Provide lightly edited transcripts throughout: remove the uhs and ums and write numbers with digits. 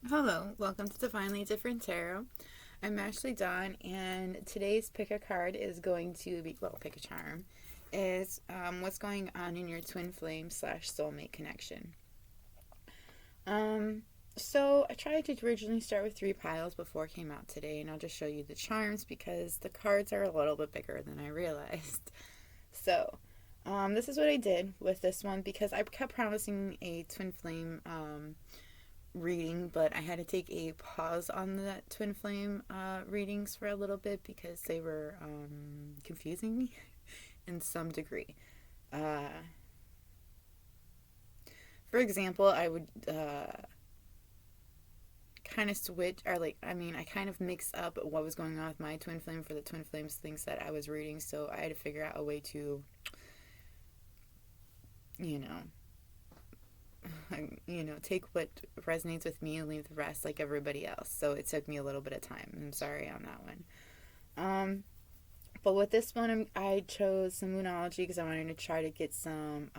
Hello, welcome to Divinely Different Tarot. I'm Ashley Dawn, and today's pick a card is going to be, well, pick a charm, is what's going on in your twin flame / soulmate connection. So I tried to originally start with 3 piles before it came out today, and I'll just show you the charms because the cards are a little bit bigger than I realized. So, this is what I did with this one because I kept promising a twin flame reading, but I had to take a pause on the twin flame readings for a little bit because they were confusing me in some degree. For example, I would kind of switch, or I kind of mix up what was going on with my twin flame for the twin flames things that I was reading, so I had to figure out a way to, you know, take what resonates with me and leave the rest like everybody else. So it took me a little bit of time. I'm sorry on that one. But with this one, I chose some Moonology because I wanted to try to get some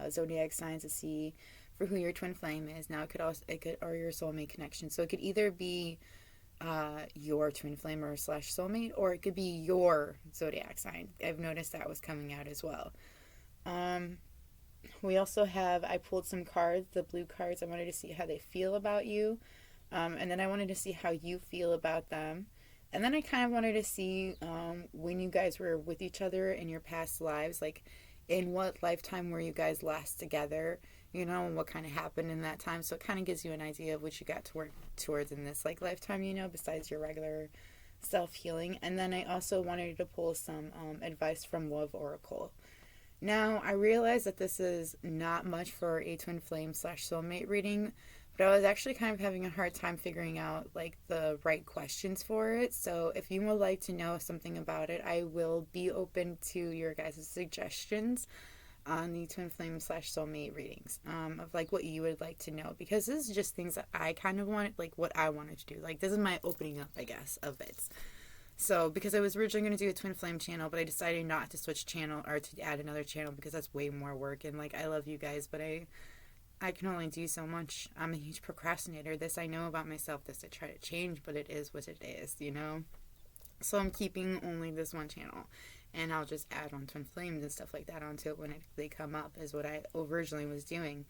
zodiac signs to see for who your twin flame is. Now or your soulmate connection. So it could either be your twin flame or / soulmate, or it could be your zodiac sign. I've noticed that was coming out as well. We also I pulled some cards, the blue cards. I wanted to see how they feel about you. And then I wanted to see how you feel about them. And then I kind of wanted to see when you guys were with each other in your past lives, like in what lifetime were you guys last together, and what kind of happened in that time. So it kind of gives you an idea of what you got to work towards in this lifetime, besides your regular self-healing. And then I also wanted to pull some advice from Love Oracle. Now, I realize that this is not much for a twin flame / soulmate reading, but I was actually kind of having a hard time figuring out the right questions for it. So if you would like to know something about it, I will be open to your guys' suggestions on the twin flame / soulmate readings of what you would like to know, because this is just things that I kind of wanted, what I wanted to do. This is my opening up, I guess, of it. So, because I was originally going to do a twin flame channel, but I decided not to switch channel or to add another channel because that's way more work. And I love you guys, but I can only do so much. I'm a huge procrastinator. This I know about myself. This I try to change, but it is what it is, So I'm keeping only this one channel, and I'll just add on twin flames and stuff like that onto it when they come up, is what I originally was doing.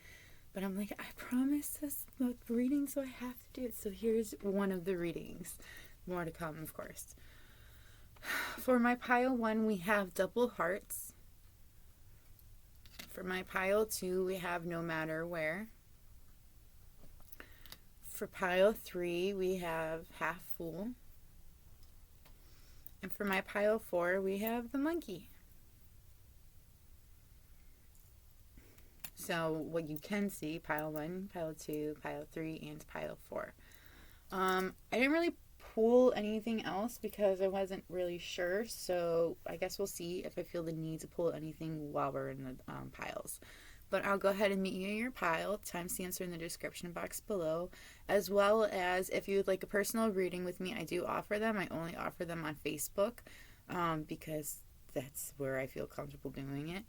But I'm I promised this reading, so I have to do it. So here's one of the readings. More to come, of course. For my pile 1, we have Double Hearts. For my pile 2, we have No Matter Where. For pile 3, we have Half Fool. And for my pile 4, we have the Monkey. So what you can see, pile 1, pile 2, pile 3, and pile 4. I didn't really pull anything else because I wasn't really sure, so I guess we'll see if I feel the need to pull anything while we're in the piles. But I'll go ahead and meet you in your pile. Timestamps are in the description box below, as well as if you would like a personal reading with me, I do offer them. I only offer them on Facebook because that's where I feel comfortable doing it.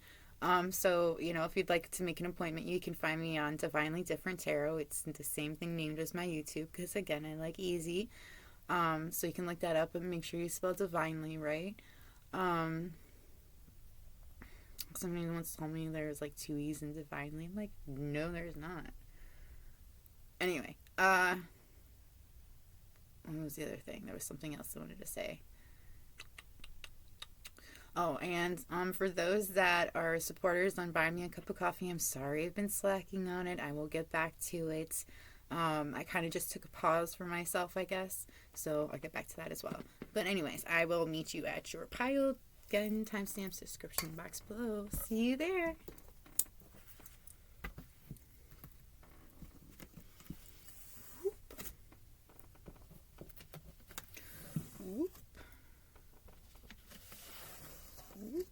So, if you'd like to make an appointment, you can find me on Divinely Different Tarot. It's the same thing named as my YouTube because, again, I like easy. So you can look that up and make sure you spell divinely right. Somebody once told me there's 2 E's in divinely. I'm like, no, there's not. Anyway, what was the other thing? There was something else I wanted to say. Oh, and for those that are supporters on Buy Me a Cup of Coffee, I'm sorry I've been slacking on it. I will get back to it. I kind of just took a pause for myself, I guess. So I'll get back to that as well. But anyways, I will meet you at your pile. Again, timestamps, description box below. See you there. Whoop. Whoop. Whoop.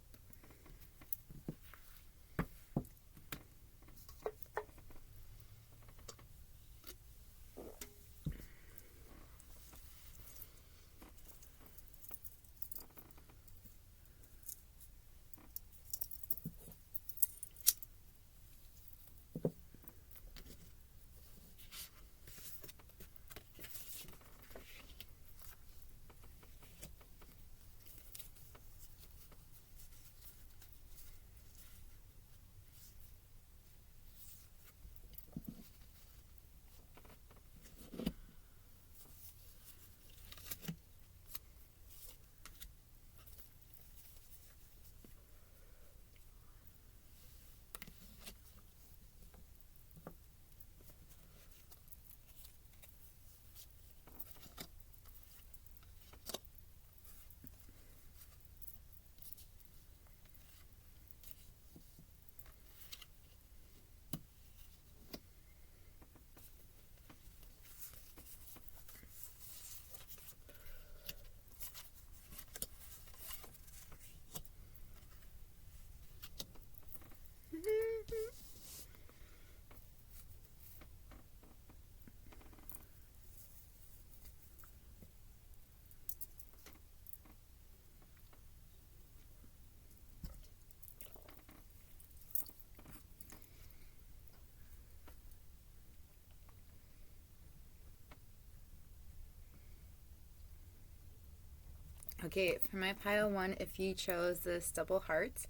Okay, for my pile 1, if you chose this double hearts,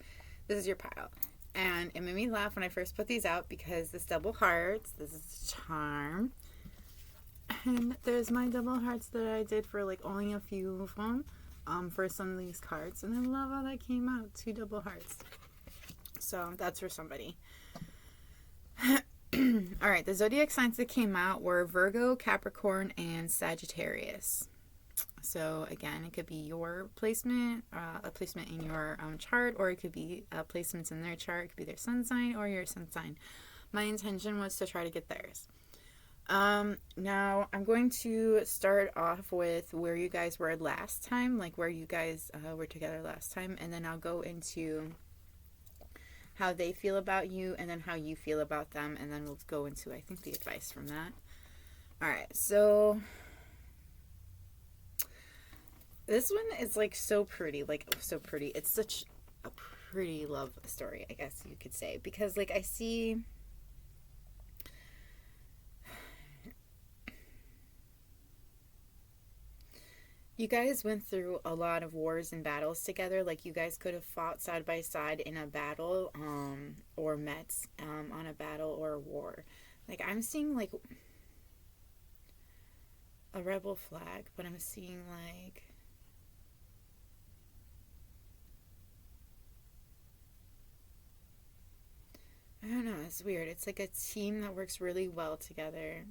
this is your pile. And it made me laugh when I first put these out because this double hearts, this is charm. And there's my double hearts that I did for like only a few of them for some of these cards. And I love how that came out, 2 double hearts. So that's for somebody. Alright, the zodiac signs that came out were Virgo, Capricorn, and Sagittarius. So again, it could be your placement, a placement in your chart, or it could be placements in their chart. It could be their sun sign or your sun sign. My intention was to try to get theirs. Now I'm going to start off with where you guys were last time, like where you guys were together last time, and then I'll go into how they feel about you and then how you feel about them, and then we'll go into, I think, the advice from that. Alright, so this one is like so pretty, so pretty. It's such a pretty love story, I guess you could say, because like I see you guys went through a lot of wars and battles together. Like you guys could have fought side by side in a battle, or met on a battle or a war. Like I'm seeing like a rebel flag, but I'm seeing like I don't know, it's weird. It's like a team that works really well together.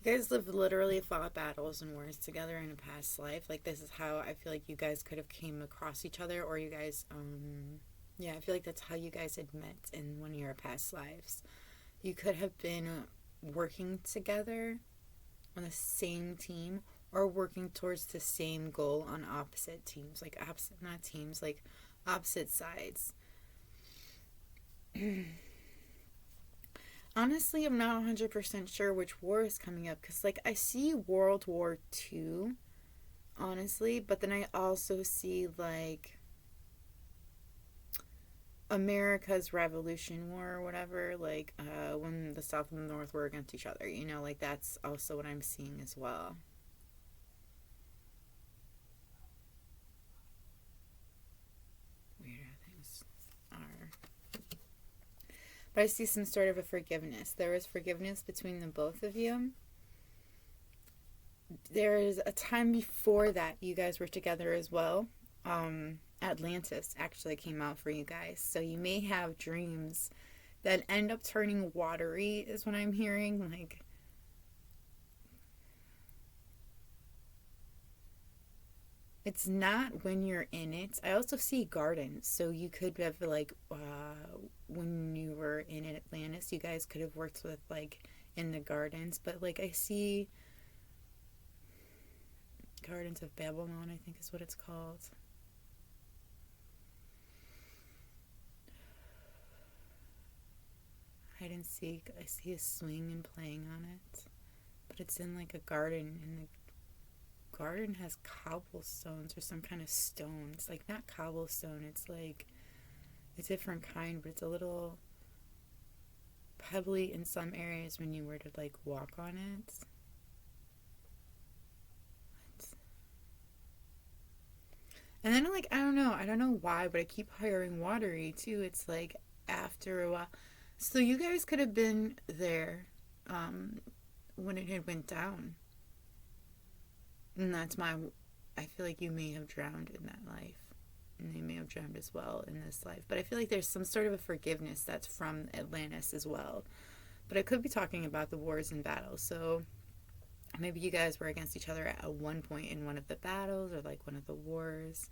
You guys literally fought battles and wars together in a past life. Like this is how I feel like you guys could have came across each other, or you guys, yeah, I feel like that's how you guys had met in one of your past lives. You could have been working together on the same team, or working towards the same goal on opposite teams, like opposite, not teams, like opposite sides. Honestly, I'm not 100% sure which war is coming up, because, like, I see World War II, honestly, but then I also see, like, America's Revolution War or whatever, like, when the South and the North were against each other, you know, like, that's also what I'm seeing as well. Weirder things are... But I see some sort of a forgiveness. There is forgiveness between the both of you. There is a time before that you guys were together as well. Atlantis actually came out for you guys. So you may have dreams that end up turning watery, is what I'm hearing. Like, it's not when you're in it. I also see gardens. So you could have, like, when you were in Atlantis, you guys could have worked with, like, in the gardens. But, like, I see Gardens of Babylon, I think is what it's called. Hide and seek. I see a swing and playing on it. But it's in, like, a garden, and the garden has cobblestones or some kind of stones. Like, not cobblestone, it's like a different kind, but it's a little pebbly in some areas when you were to, like, walk on it. What? And then, like, I don't know why, but I keep hearing watery too. It's like after a while. So you guys could have been there when it had went down. And that's I feel like you may have drowned in that life. And they may have drowned as well in this life. But I feel like there's some sort of a forgiveness that's from Atlantis as well. But I could be talking about the wars and battles. So maybe you guys were against each other at one point in one of the battles or like one of the wars.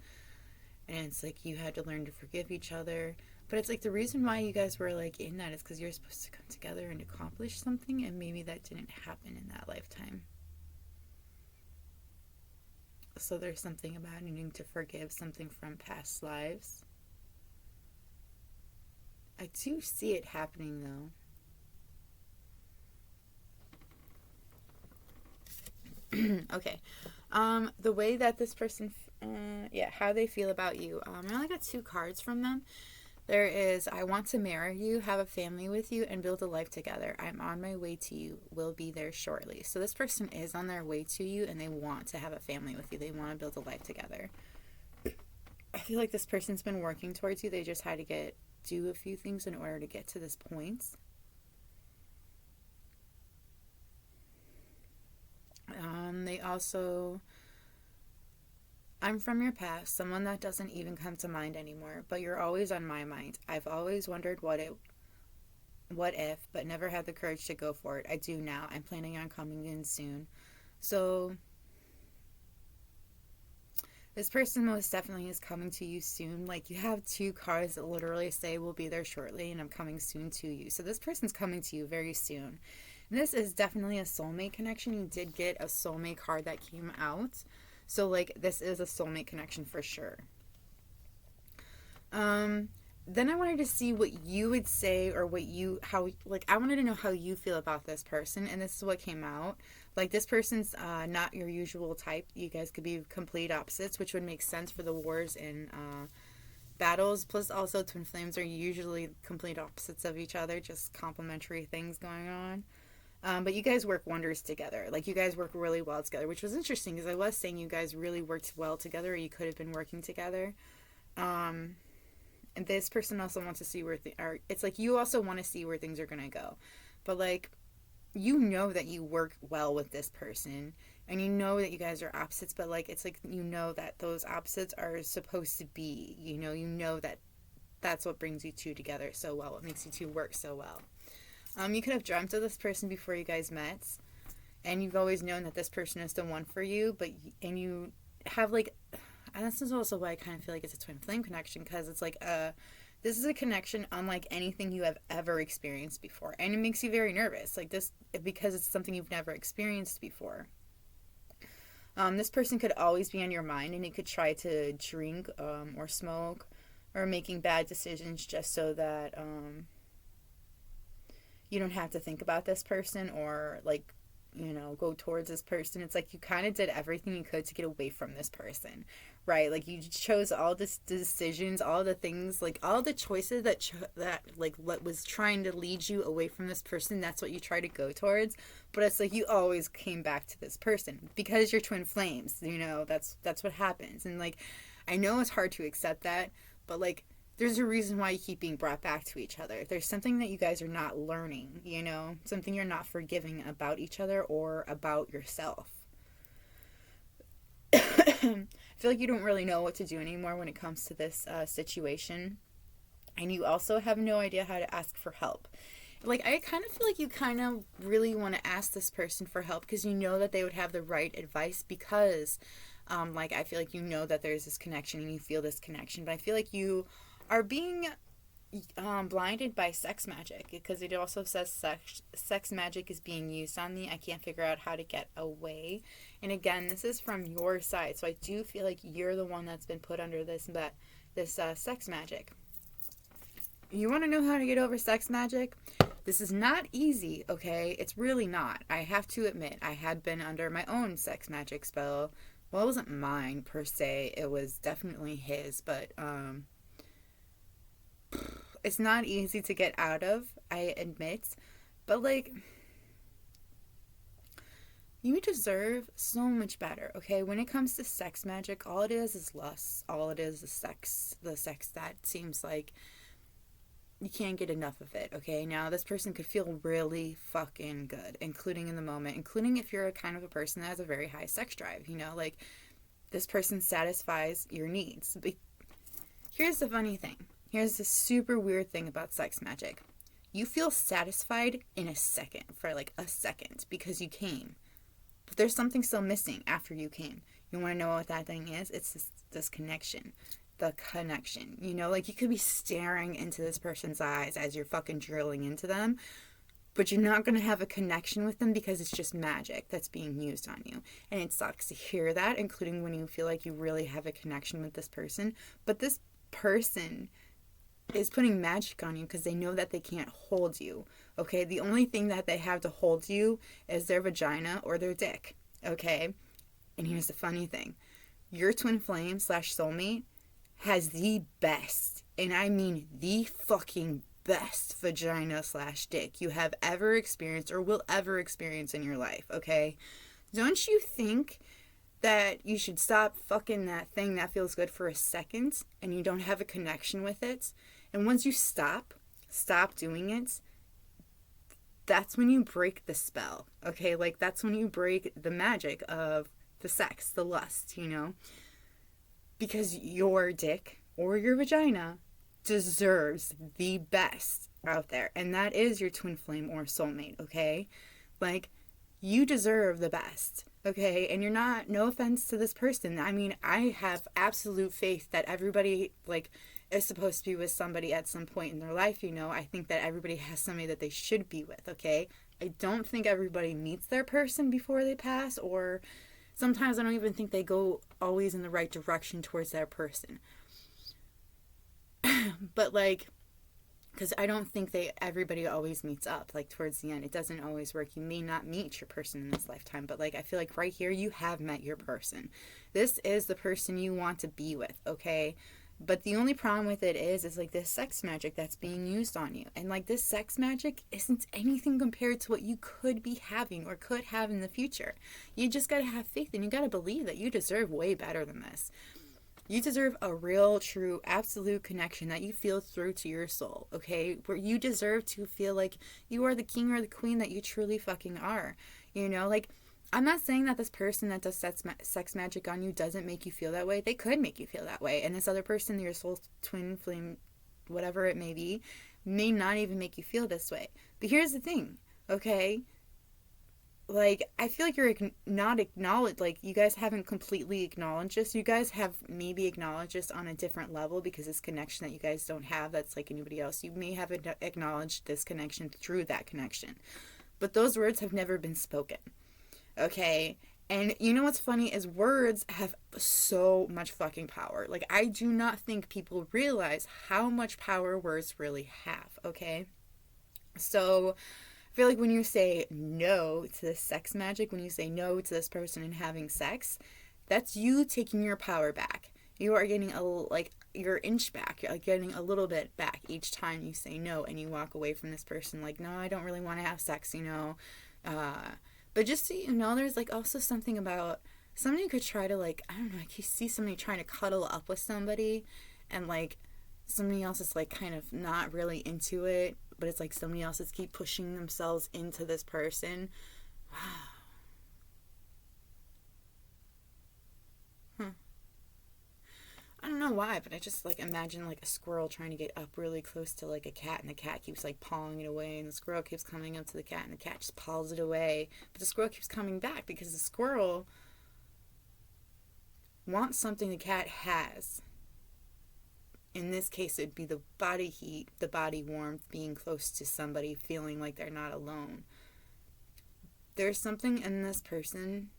And it's like you had to learn to forgive each other. But it's like the reason why you guys were like in that is because you're supposed to come together and accomplish something. And maybe that didn't happen in that lifetime. So there's something about needing to forgive something from past lives. I do see it happening though. Okay. The way that this person, how they feel about you. I only got 2 cards from them. There is, I want to marry you, have a family with you, and build a life together. I'm on my way to you, will be there shortly. So this person is on their way to you, and they want to have a family with you. They want to build a life together. I feel like this person's been working towards you. They just had to do a few things in order to get to this point. They also, I'm from your past, someone that doesn't even come to mind anymore, but you're always on my mind. I've always wondered what if, but never had the courage to go for it. I do now. I'm planning on coming in soon. So this person most definitely is coming to you soon. Like, you have 2 cards that literally say we'll be there shortly and I'm coming soon to you. So this person's coming to you very soon. And this is definitely a soulmate connection. You did get a soulmate card that came out. So, like, this is a soulmate connection for sure. Then I wanted to see what you would say, or I wanted to know how you feel about this person, and this is what came out. Like, this person's not your usual type. You guys could be complete opposites, which would make sense for the wars and battles. Plus, also, twin flames are usually complete opposites of each other, just complementary things going on. But you guys work wonders together. Like, you guys work really well together, which was interesting because I was saying you guys really worked well together, or you could have been working together. And this person also wants to see it's like you also want to see where things are going to go. But, like, you know that you work well with this person, and you know that you guys are opposites, but, like, it's like you know that those opposites are supposed to be, you know that that's what brings you two together so well. What makes you two work so well. You could have dreamt of this person before you guys met, and you've always known that this person is the one for you, and you have, like, and this is also why I kind of feel like it's a twin flame connection, because it's like, this is a connection unlike anything you have ever experienced before, and it makes you very nervous, like this, because it's something you've never experienced before. This person could always be on your mind, and you could try to drink, or smoke, or making bad decisions just so that, you don't have to think about this person, or, like, go towards this person. It's like you kind of did everything you could to get away from this person, right? Like, you chose all the decisions, all the things, like, all the choices that what was trying to lead you away from this person. That's what you try to go towards. But it's like you always came back to this person because you're twin flames. That's what happens. And, like, I know it's hard to accept that, but, like, there's a reason why you keep being brought back to each other. There's something that you guys are not learning, something you're not forgiving about each other or about yourself. I feel like you don't really know what to do anymore when it comes to this situation. And you also have no idea how to ask for help. Like, I kind of feel like you kind of really want to ask this person for help because you know that they would have the right advice because, I feel like that there's this connection and you feel this connection. But I feel like you are being blinded by sex magic, because it also says sex magic is being used on me. I can't figure out how to get away. And again, this is from your side, so I do feel like you're the one that's been put under this sex magic. You want to know how to get over sex magic? This is not easy, okay? It's really not. I have to admit, I had been under my own sex magic spell. Well, it wasn't mine per se. It was definitely his, but it's not easy to get out of, I admit, but, like, you deserve so much better, okay? When it comes to sex magic, all it is lust. All it is sex. The sex that seems like you can't get enough of it, okay? Now, this person could feel really fucking good, including in the moment, including if you're a kind of a person that has a very high sex drive, like, this person satisfies your needs. But here's the funny thing. Here's the super weird thing about sex magic. You feel satisfied in a second, for like a second, because you came. But there's something still missing after you came. You want to know what that thing is? It's this connection. The connection. Like, you could be staring into this person's eyes as you're fucking drilling into them, but you're not going to have a connection with them because it's just magic that's being used on you. And it sucks to hear that, including when you feel like you really have a connection with this person. But this person is putting magic on you because they know that they can't hold you, okay? The only thing that they have to hold you is their vagina or their dick, Okay? And here's the funny thing. Your twin flame slash soulmate has the best, and I mean the fucking best vagina slash dick you have ever experienced or will ever experience in your life, okay? Don't you think that you should stop fucking that thing that feels good for a second and you don't have a connection with it? And once you stop doing it, that's when you break the spell, okay? Like, that's when you break the magic of the sex, the lust, you know? Because your dick or your vagina deserves the best out there. And that is your twin flame or soulmate, okay? Like, you deserve the best, okay? And you're not, no offense to this person. I mean, I have absolute faith that everybody, like, is supposed to be with somebody at some point in their life, you know? I think that everybody has somebody that they should be with, okay? I don't think everybody meets their person before they pass, or sometimes I don't even think they go always in the right direction towards that person. But, like, because I don't think everybody always meets up, like, towards the end. It doesn't always work. You may not meet your person in this lifetime, but, like, I feel like right here you have met your person. This is the person you want to be with, okay? But the only problem with it is like this sex magic that's being used on you. And, like, this sex magic isn't anything compared to what you could be having or could have in the future. You just gotta have faith, and you gotta believe that you deserve way better than this. You deserve a real, true, absolute connection that you feel through to your soul, okay? Where you deserve to feel like you are the king or the queen that you truly fucking are. You know, like, I'm not saying that this person that does sex magic on you doesn't make you feel that way. They could make you feel that way. And this other person, your soul twin flame, whatever it may be, may not even make you feel this way. But here's the thing, okay? Like, I feel like you're not acknowledged, like, you guys haven't completely acknowledged this. You guys have maybe acknowledged this on a different level because this connection that you guys don't have that's like anybody else. You may have acknowledged this connection through that connection. But those words have never been spoken. Okay? And you know what's funny is words have so much fucking power. Like, I do not think people realize how much power words really have, okay? So I feel like when you say no to this sex magic, when you say no to this person and having sex, that's you taking your power back. You are getting your inch back. You're like getting a little bit back each time you say no and you walk away from this person like, no, I don't really want to have sex, you know. But just so you know, there's like also something about somebody could try to, like, I don't know, like you see somebody trying to cuddle up with somebody and like somebody else is like kind of not really into it, but it's like somebody else is keep pushing themselves into this person. Wow. I don't know why, but I just like imagine like a squirrel trying to get up really close to like a cat, and the cat keeps like pawing it away, and the squirrel keeps coming up to the cat, and the cat just paws it away, but the squirrel keeps coming back because the squirrel wants something the cat has. In this case, it'd be the body heat, the body warmth, being close to somebody, feeling like they're not alone. There's something in this person.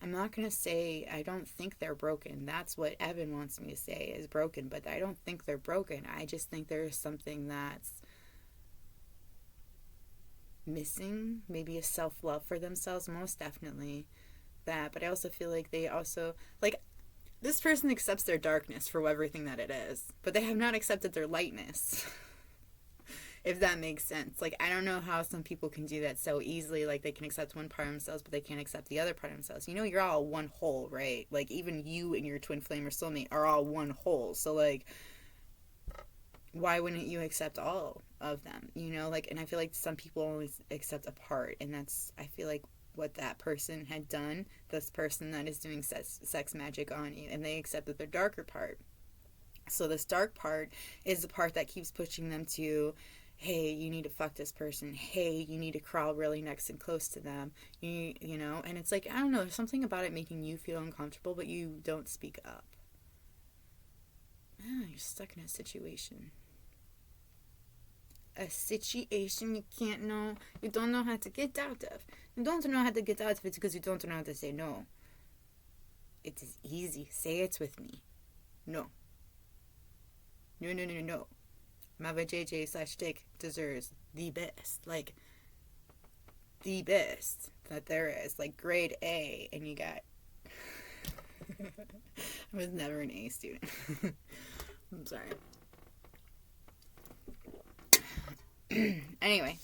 I'm not going to say I don't think they're broken. That's what Evan wants me to say is broken, but I don't think they're broken. I just think there's something that's missing. Maybe a self-love for themselves, most definitely that. But I also feel like they also, like, this person accepts their darkness for everything that it is, but they have not accepted their lightness. If that makes sense. Like, I don't know how some people can do that so easily. Like, they can accept one part of themselves, but they can't accept the other part of themselves. You know, you're all one whole, right? Like, even you and your twin flame or soulmate are all one whole. So, like, why wouldn't you accept all of them? You know, like, and I feel like some people only accept a part, and that's, I feel like, what that person had done, this person that is doing sex magic on you, and they accepted their darker part. So this dark part is the part that keeps pushing them to, hey, you need to fuck this person. Hey, you need to crawl really next and close to them. You know, and it's like, I don't know, there's something about it making you feel uncomfortable, but you don't speak up. You're stuck in a situation. A situation you don't know how to get out of. You don't know how to get out of it because you don't know how to say no. It is easy. Say it with me. No. No. My JJ/Dick deserves the best. Like, the best that there is, like grade A, and you got I was never an A student. I'm sorry. Anyway,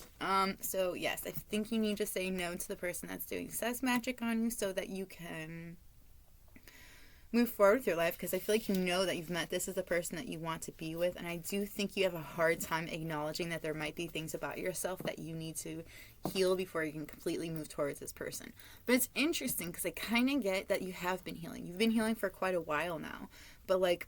so yes, I think you need to say no to the person that's doing sex magic on you so that you can move forward with your life, because I feel like you know that you've met this as the person that you want to be with, and I do think you have a hard time acknowledging that there might be things about yourself that you need to heal before you can completely move towards this person. But it's interesting because I kind of get that you have been healing. You've been healing for quite a while now, but like,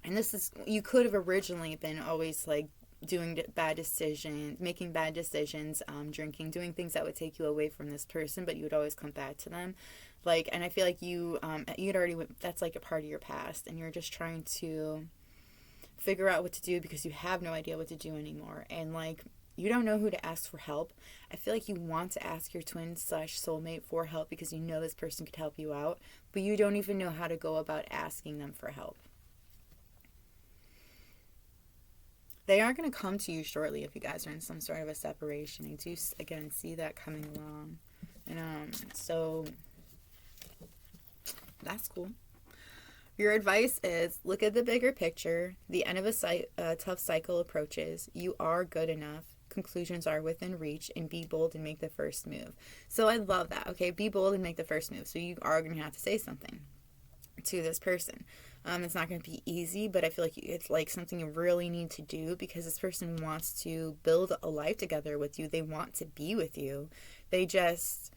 and this is, you could have originally been always like doing bad decisions, making bad decisions, drinking, doing things that would take you away from this person, but you would always come back to them. Like, and I feel like you'd already went, that's like a part of your past, and you're just trying to figure out what to do because you have no idea what to do anymore, and like, you don't know who to ask for help. I feel like you want to ask your twin/soulmate for help because you know this person could help you out, but you don't even know how to go about asking them for help. They are going to come to you shortly if you guys are in some sort of a separation. I do, again, see that coming along. And so that's cool. Your advice is look at the bigger picture. The end of a tough cycle approaches. You are good enough. Conclusions are within reach, and be bold and make the first move. So I love that. Okay, be bold and make the first move. So you are going to have to say something to this person. It's not going to be easy, but I feel like it's like something you really need to do because this person wants to build a life together with you. They want to be with you. They just,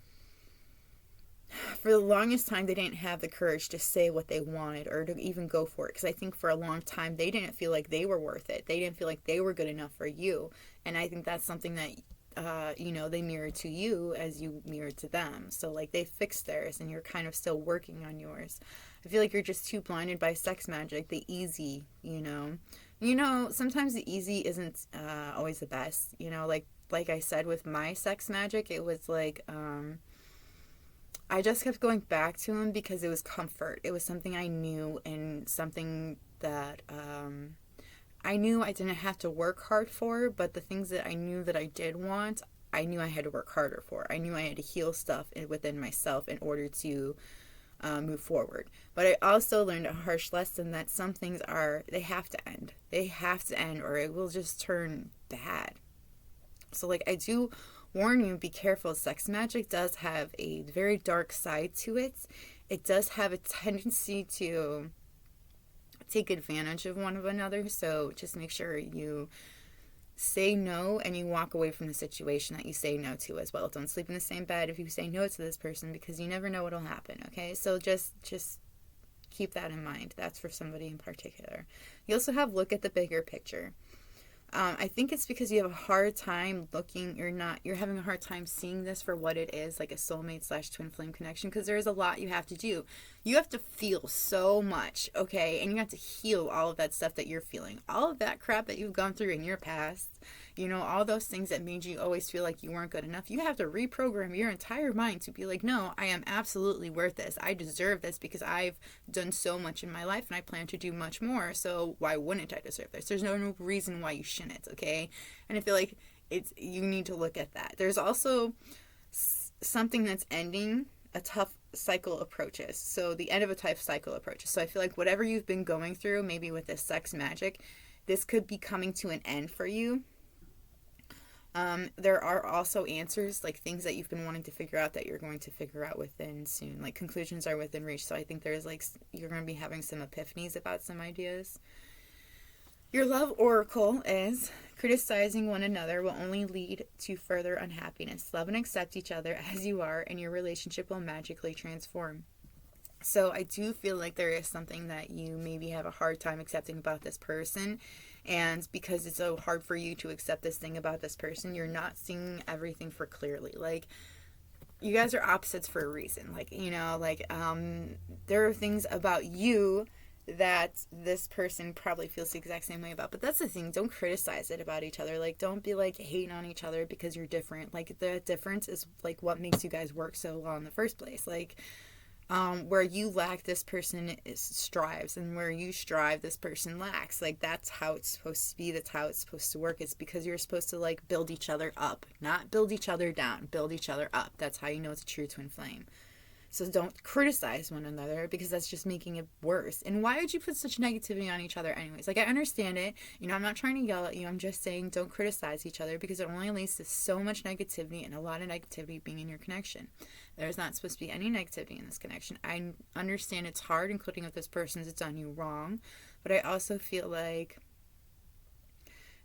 for the longest time, they didn't have the courage to say what they wanted or to even go for it. Because I think for a long time, they didn't feel like they were worth it. They didn't feel like they were good enough for you. And I think that's something that they mirror to you as you mirror to them. So like they fixed theirs and you're kind of still working on yours. I feel like you're just too blinded by sex magic, the easy, sometimes the easy isn't always the best, like I said with my sex magic, it was like, I just kept going back to him because it was comfort. It was something I knew and something that, I knew I didn't have to work hard for, but the things that I knew that I did want, I knew I had to work harder for. I knew I had to heal stuff within myself in order to move forward. But I also learned a harsh lesson that some things they have to end. They have to end or it will just turn bad. So like I do warn you, be careful. Sex magic does have a very dark side to it. It does have a tendency to take advantage of one of another, so just make sure you say no and you walk away from the situation that you say no to as well. Don't sleep in the same bed if you say no to this person because you never know what'll happen, okay? So just keep that in mind. That's for somebody in particular. You also have look at the bigger picture. I think it's because you have a hard time you're having a hard time seeing this for what it is, like a soulmate/twin flame connection, because there is a lot you have to do. You have to feel so much, okay? And you have to heal all of that stuff that you're feeling. All of that crap that you've gone through in your past, all those things that made you always feel like you weren't good enough. You have to reprogram your entire mind to be like, no, I am absolutely worth this. I deserve this because I've done so much in my life and I plan to do much more. So why wouldn't I deserve this? There's no reason why you shouldn't, okay? And I feel like you need to look at that. There's also something that's ending. A tough cycle approaches. So the end of a tough cycle approaches. So I feel like whatever you've been going through, maybe with this sex magic, this could be coming to an end for you. There are also answers, like things that you've been wanting to figure out that you're going to figure out within soon. Like conclusions are within reach. So I think there's you're going to be having some epiphanies about some ideas. Your love oracle is criticizing one another will only lead to further unhappiness. Love and accept each other as you are, and your relationship will magically transform. So I do feel like there is something that you maybe have a hard time accepting about this person. And because it's so hard for you to accept this thing about this person, you're not seeing everything for clearly. Like, you guys are opposites for a reason. There are things about you that this person probably feels the exact same way about. But that's the thing. Don't criticize it about each other. Like, don't be, hating on each other because you're different. Like, the difference is, what makes you guys work so well in the first place. Where you lack, this person strives, and where you strive, this person lacks. Like, that's how it's supposed to be. That's how it's supposed to work. It's because you're supposed to, like, build each other up, not build each other down. Build each other up. That's how you know it's a true twin flame. So don't criticize one another, because that's just making it worse. And why would you put such negativity on each other anyways? Like, I understand it. You know, I'm not trying to yell at you. I'm just saying don't criticize each other, because it only leads to so much negativity, and a lot of negativity being in your connection. There's not supposed to be any negativity in this connection. I understand it's hard, including if this person's done you wrong. But I also feel like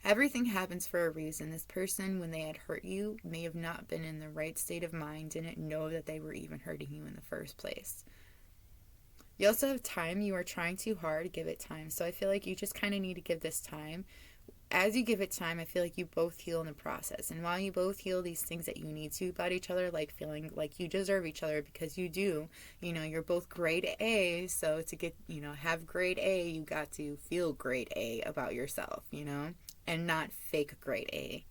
everything happens for a reason. This person, when they had hurt you, may have not been in the right state of mind, didn't know that they were even hurting you in the first place. You also have time. You are trying too hard. Give it time. So I feel like you just kind of need to give this time. As you give it time, I feel like you both heal in the process. And while you both heal these things that you need to about each other, like feeling like you deserve each other, because you do, you know, you're both grade A. So to get, you know, have grade A, you got to feel grade A about yourself, you know, and not fake grade A.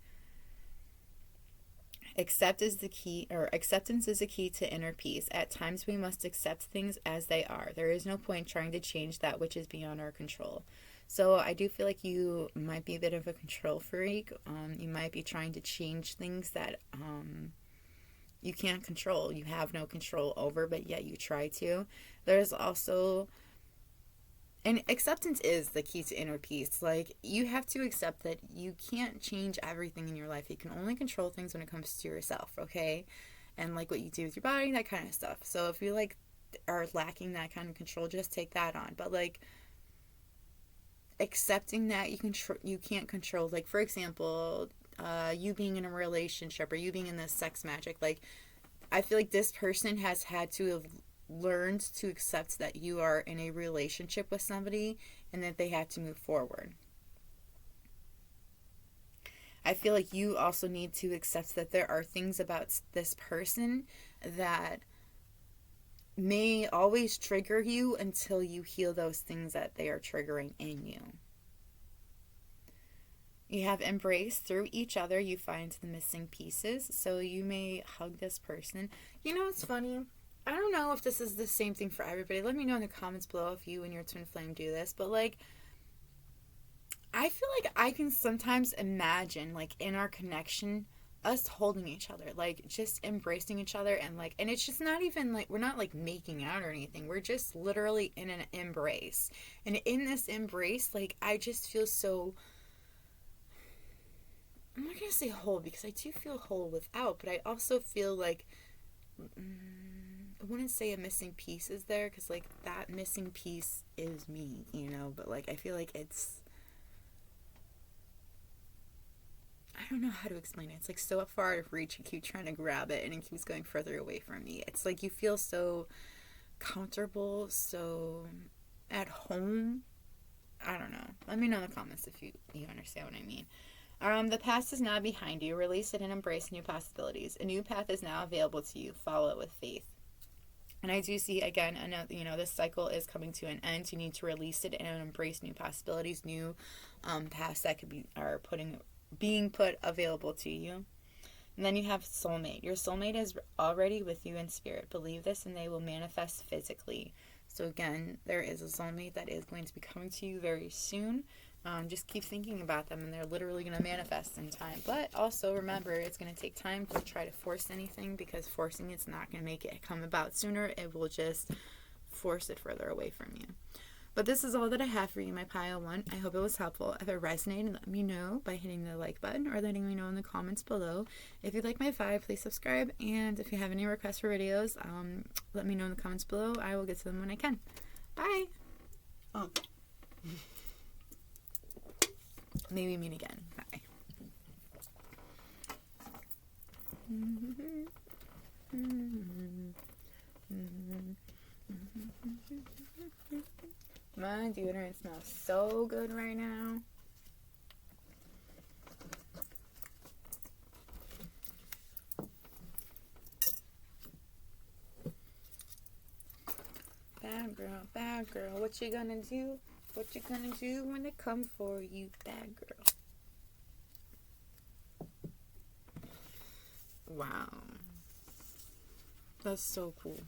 Acceptance is the key to inner peace. At times we must accept things as they are. There is no point trying to change that which is beyond our control. So I do feel like you might be a bit of a control freak. You might be trying to change things that you can't control. You have no control over, but yet you try to. There's also... And acceptance is the key to inner peace. Like, you have to accept that you can't change everything in your life. You can only control things when it comes to yourself, okay? And, like, what you do with your body, that kind of stuff. So if you, like, are lacking that kind of control, just take that on. But, like, accepting that you can't control, like, for example, you being in a relationship, or you being in this sex magic, like, I feel like this person has had to have learned to accept that you are in a relationship with somebody, and that they have to move forward. I feel like you also need to accept that there are things about this person that may always trigger you until you heal those things that they are triggering in you. You have embrace. Through each other, you find the missing pieces. So you may hug this person. You know, it's funny. I don't know if this is the same thing for everybody. Let me know in the comments below if you and your twin flame do this. But, like, I feel like I can sometimes imagine, like, in our connection, us holding each other, like, just embracing each other, and, like, and it's just not even, like, we're not, like, making out or anything. We're just literally in an embrace. And in this embrace, like, I just feel so... I'm not going to say whole, because I do feel whole without, but I also feel like... I wouldn't say a missing piece is there, because, like, that missing piece is me, you know, but, like, I feel like it's... I don't know how to explain it. It's, like, so far out of reach. You keep trying to grab it, and it keeps going further away from me. It's, like, you feel so comfortable, so at home. I don't know. Let me know in the comments if you understand what I mean. The past is now behind you. Release it and embrace new possibilities. A new path is now available to you. Follow it with faith. And I do see, again, another, you know, this cycle is coming to an end. You need to release it and embrace new possibilities, new paths that could be being put available to you. And then you have soulmate. Your soulmate is already with you in spirit. Believe this, and they will manifest physically. So again, there is a soulmate that is going to be coming to you very soon. Just keep thinking about them, and they're literally going to manifest in time. But also remember, it's going to take time to try to force anything, because forcing it's not going to make it come about sooner. It will just force it further away from you. But this is all that I have for you, my pile one. I hope it was helpful. If it resonated, let me know by hitting the like button or letting me know in the comments below. If you like my vibe, please subscribe. And if you have any requests for videos, let me know in the comments below. I will get to them when I can. Bye! Oh. Maybe meet again. Bye. My deodorant smells so good right now. Bad girl, what you gonna do? What you gonna do when they come for you, bad girl? Wow. That's so cool.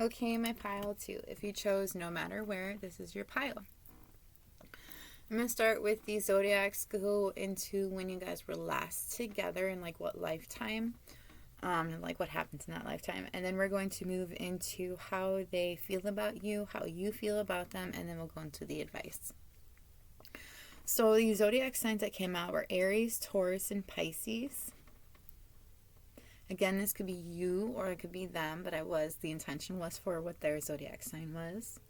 Okay, my pile 2. If you chose no matter where, this is your pile. I'm going to start with the zodiacs, go into when you guys were last together and like what lifetime, and like what happened in that lifetime. And then we're going to move into how they feel about you, how you feel about them, and then we'll go into the advice. So the zodiac signs that came out were Aries, Taurus, and Pisces. Again, this could be you or it could be them, but the intention was for what their zodiac sign was.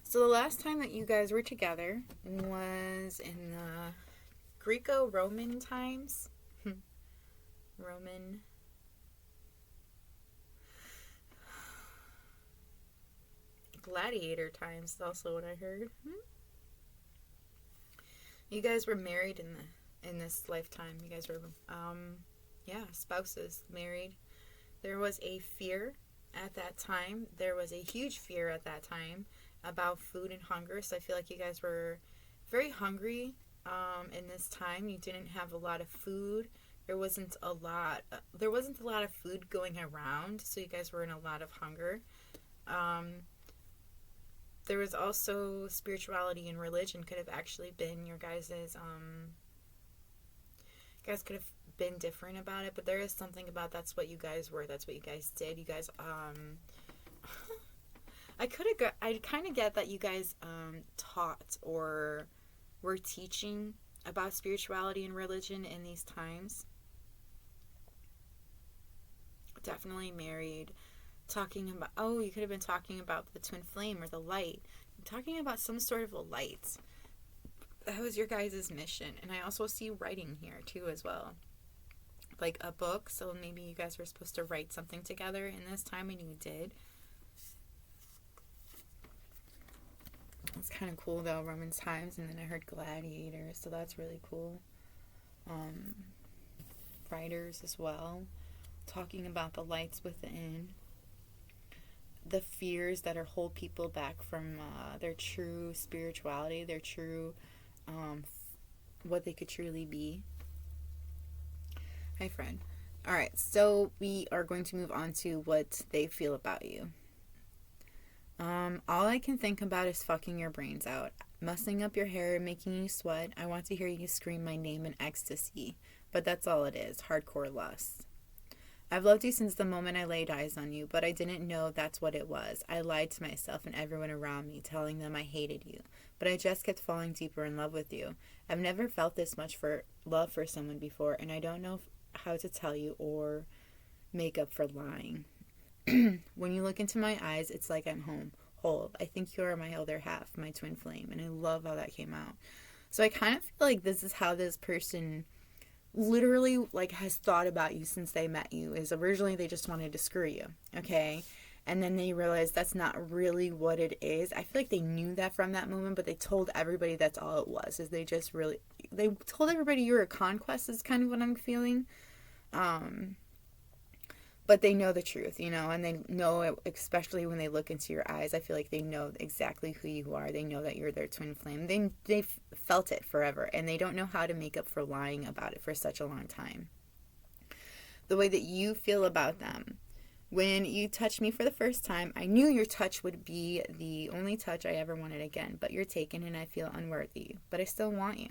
So the last time that you guys were together was in the Greco-Roman times. Roman. Gladiator times is also what I heard. You guys were married in this lifetime. You guys were spouses, married. There was a fear at that time. There was a huge fear at that time about food and hunger. So I feel like you guys were very hungry in this time. You didn't have a lot of food. There wasn't a lot of food going around, so you guys were in a lot of hunger. There was also spirituality and religion could have actually been your guys's, you guys could have been different about it, but there is something about that's what you guys were, that's what you guys did. You guys, I kind of get that you guys taught or were teaching about spirituality and religion in these times. Definitely married. Talking about, you could have been talking about the twin flame or the light. Talking about some sort of a light. That was your guys' mission. And I also see writing here too as well. Like a book. So maybe you guys were supposed to write something together in this time and you did. It's kind of cool though, Roman times. And then I heard gladiators. So that's really cool. Writers as well. Talking about the lights within. The fears that hold people back from their true spirituality, their true, what they could truly be. Hi, friend. All right, so we are going to move on to what they feel about you. All I can think about is fucking your brains out, mussing up your hair, making you sweat. I want to hear you scream my name in ecstasy, but that's all it is, hardcore lust. I've loved you since the moment I laid eyes on you, but I didn't know that's what it was. I lied to myself and everyone around me, telling them I hated you, but I just kept falling deeper in love with you. I've never felt this much love for someone before, and I don't know how to tell you or make up for lying. When you look into my eyes, it's like I'm home, whole. I think you are my other half, my twin flame, and I love how that came out. So I kind of feel like this is how this person literally has thought about you since they met you. Is originally they just wanted to screw you, okay, and then they realized that's not really what it is. I feel like they knew that from that moment, but they told everybody that's all it was. Is they told everybody you're a conquest is kind of what I'm feeling. But they know the truth, and they know it, especially when they look into your eyes. I feel like they know exactly who you are. They know that you're their twin flame. They've felt it forever, and they don't know how to make up for lying about it for such a long time. The way that you feel about them. When you touched me for the first time, I knew your touch would be the only touch I ever wanted again, but you're taken and I feel unworthy, but I still want you.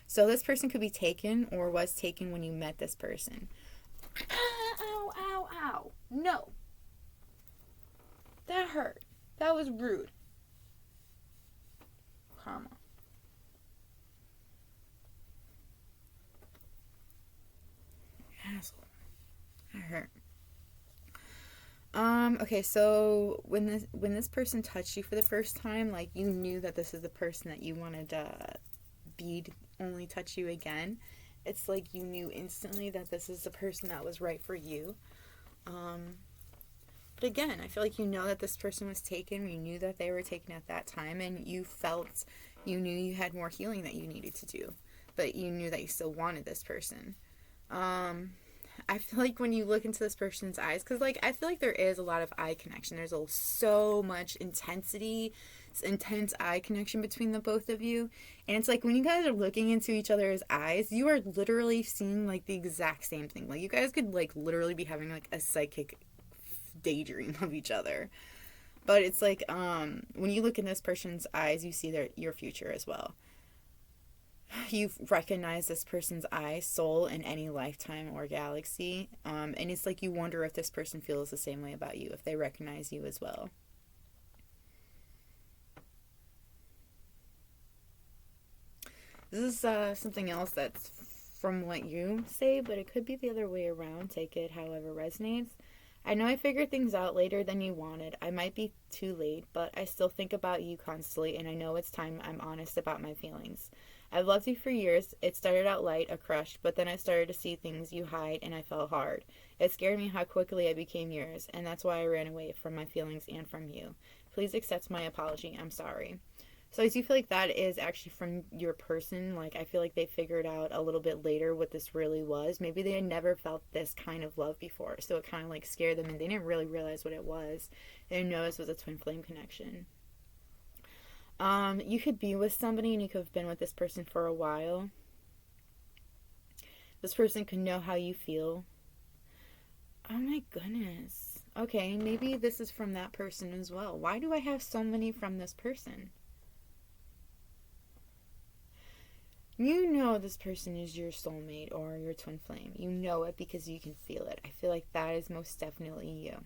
So this person could be taken or was taken when you met this person. Ow, ow, ow. No. That hurt. That was rude. Karma. Asshole. That hurt. Okay, so when this person touched you for the first time, you knew that this is the person that you wanted to only touch you again. It's like you knew instantly that this is the person that was right for you. But again, I feel like you know that this person was taken. You knew that they were taken at that time, and you knew you had more healing that you needed to do. But you knew that you still wanted this person. I feel like when you look into this person's eyes, because I feel like there is a lot of eye connection. There's so much intense eye connection between the both of you. And it's like when you guys are looking into each other's eyes, you are literally seeing the exact same thing. You guys could literally be having a psychic daydream of each other. But it's like, when you look in this person's eyes, you see your future as well. You recognize this person's eyes, soul in any lifetime or galaxy. And it's like you wonder if this person feels the same way about you, if they recognize you as well. This is something else that's from what you say, but it could be the other way around. Take it however resonates. I know I figured things out later than you wanted. I might be too late, but I still think about you constantly, and I know it's time I'm honest about my feelings. I've loved you for years. It started out light, a crush, but then I started to see things you hide, and I fell hard. It scared me how quickly I became yours, and that's why I ran away from my feelings and from you. Please accept my apology. I'm sorry. So I do feel like that is actually from your person. Like, I feel like they figured out a little bit later what this really was. Maybe they had never felt this kind of love before, so it kind of like scared them, and they didn't really realize what it was. They didn't know this was a twin flame connection. You could be with somebody, and you could have been with this person for a while. This person could know how you feel. Oh my goodness. Okay, maybe this is from that person as well. Why do I have so many from this person? You know this person is your soulmate or your twin flame. You know it because you can feel it. I feel like that is most definitely you.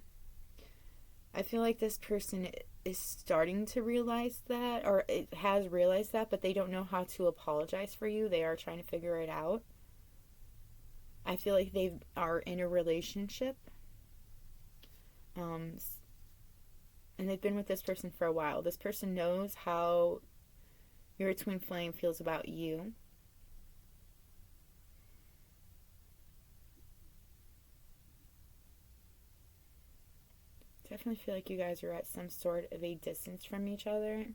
I feel like this person is starting to realize that, or it has realized that, but they don't know how to apologize for you. They are trying to figure it out. I feel like they are in a relationship. And they've been with this person for a while. This person knows how your twin flame feels about you. Definitely feel like you guys are at some sort of a distance from each other.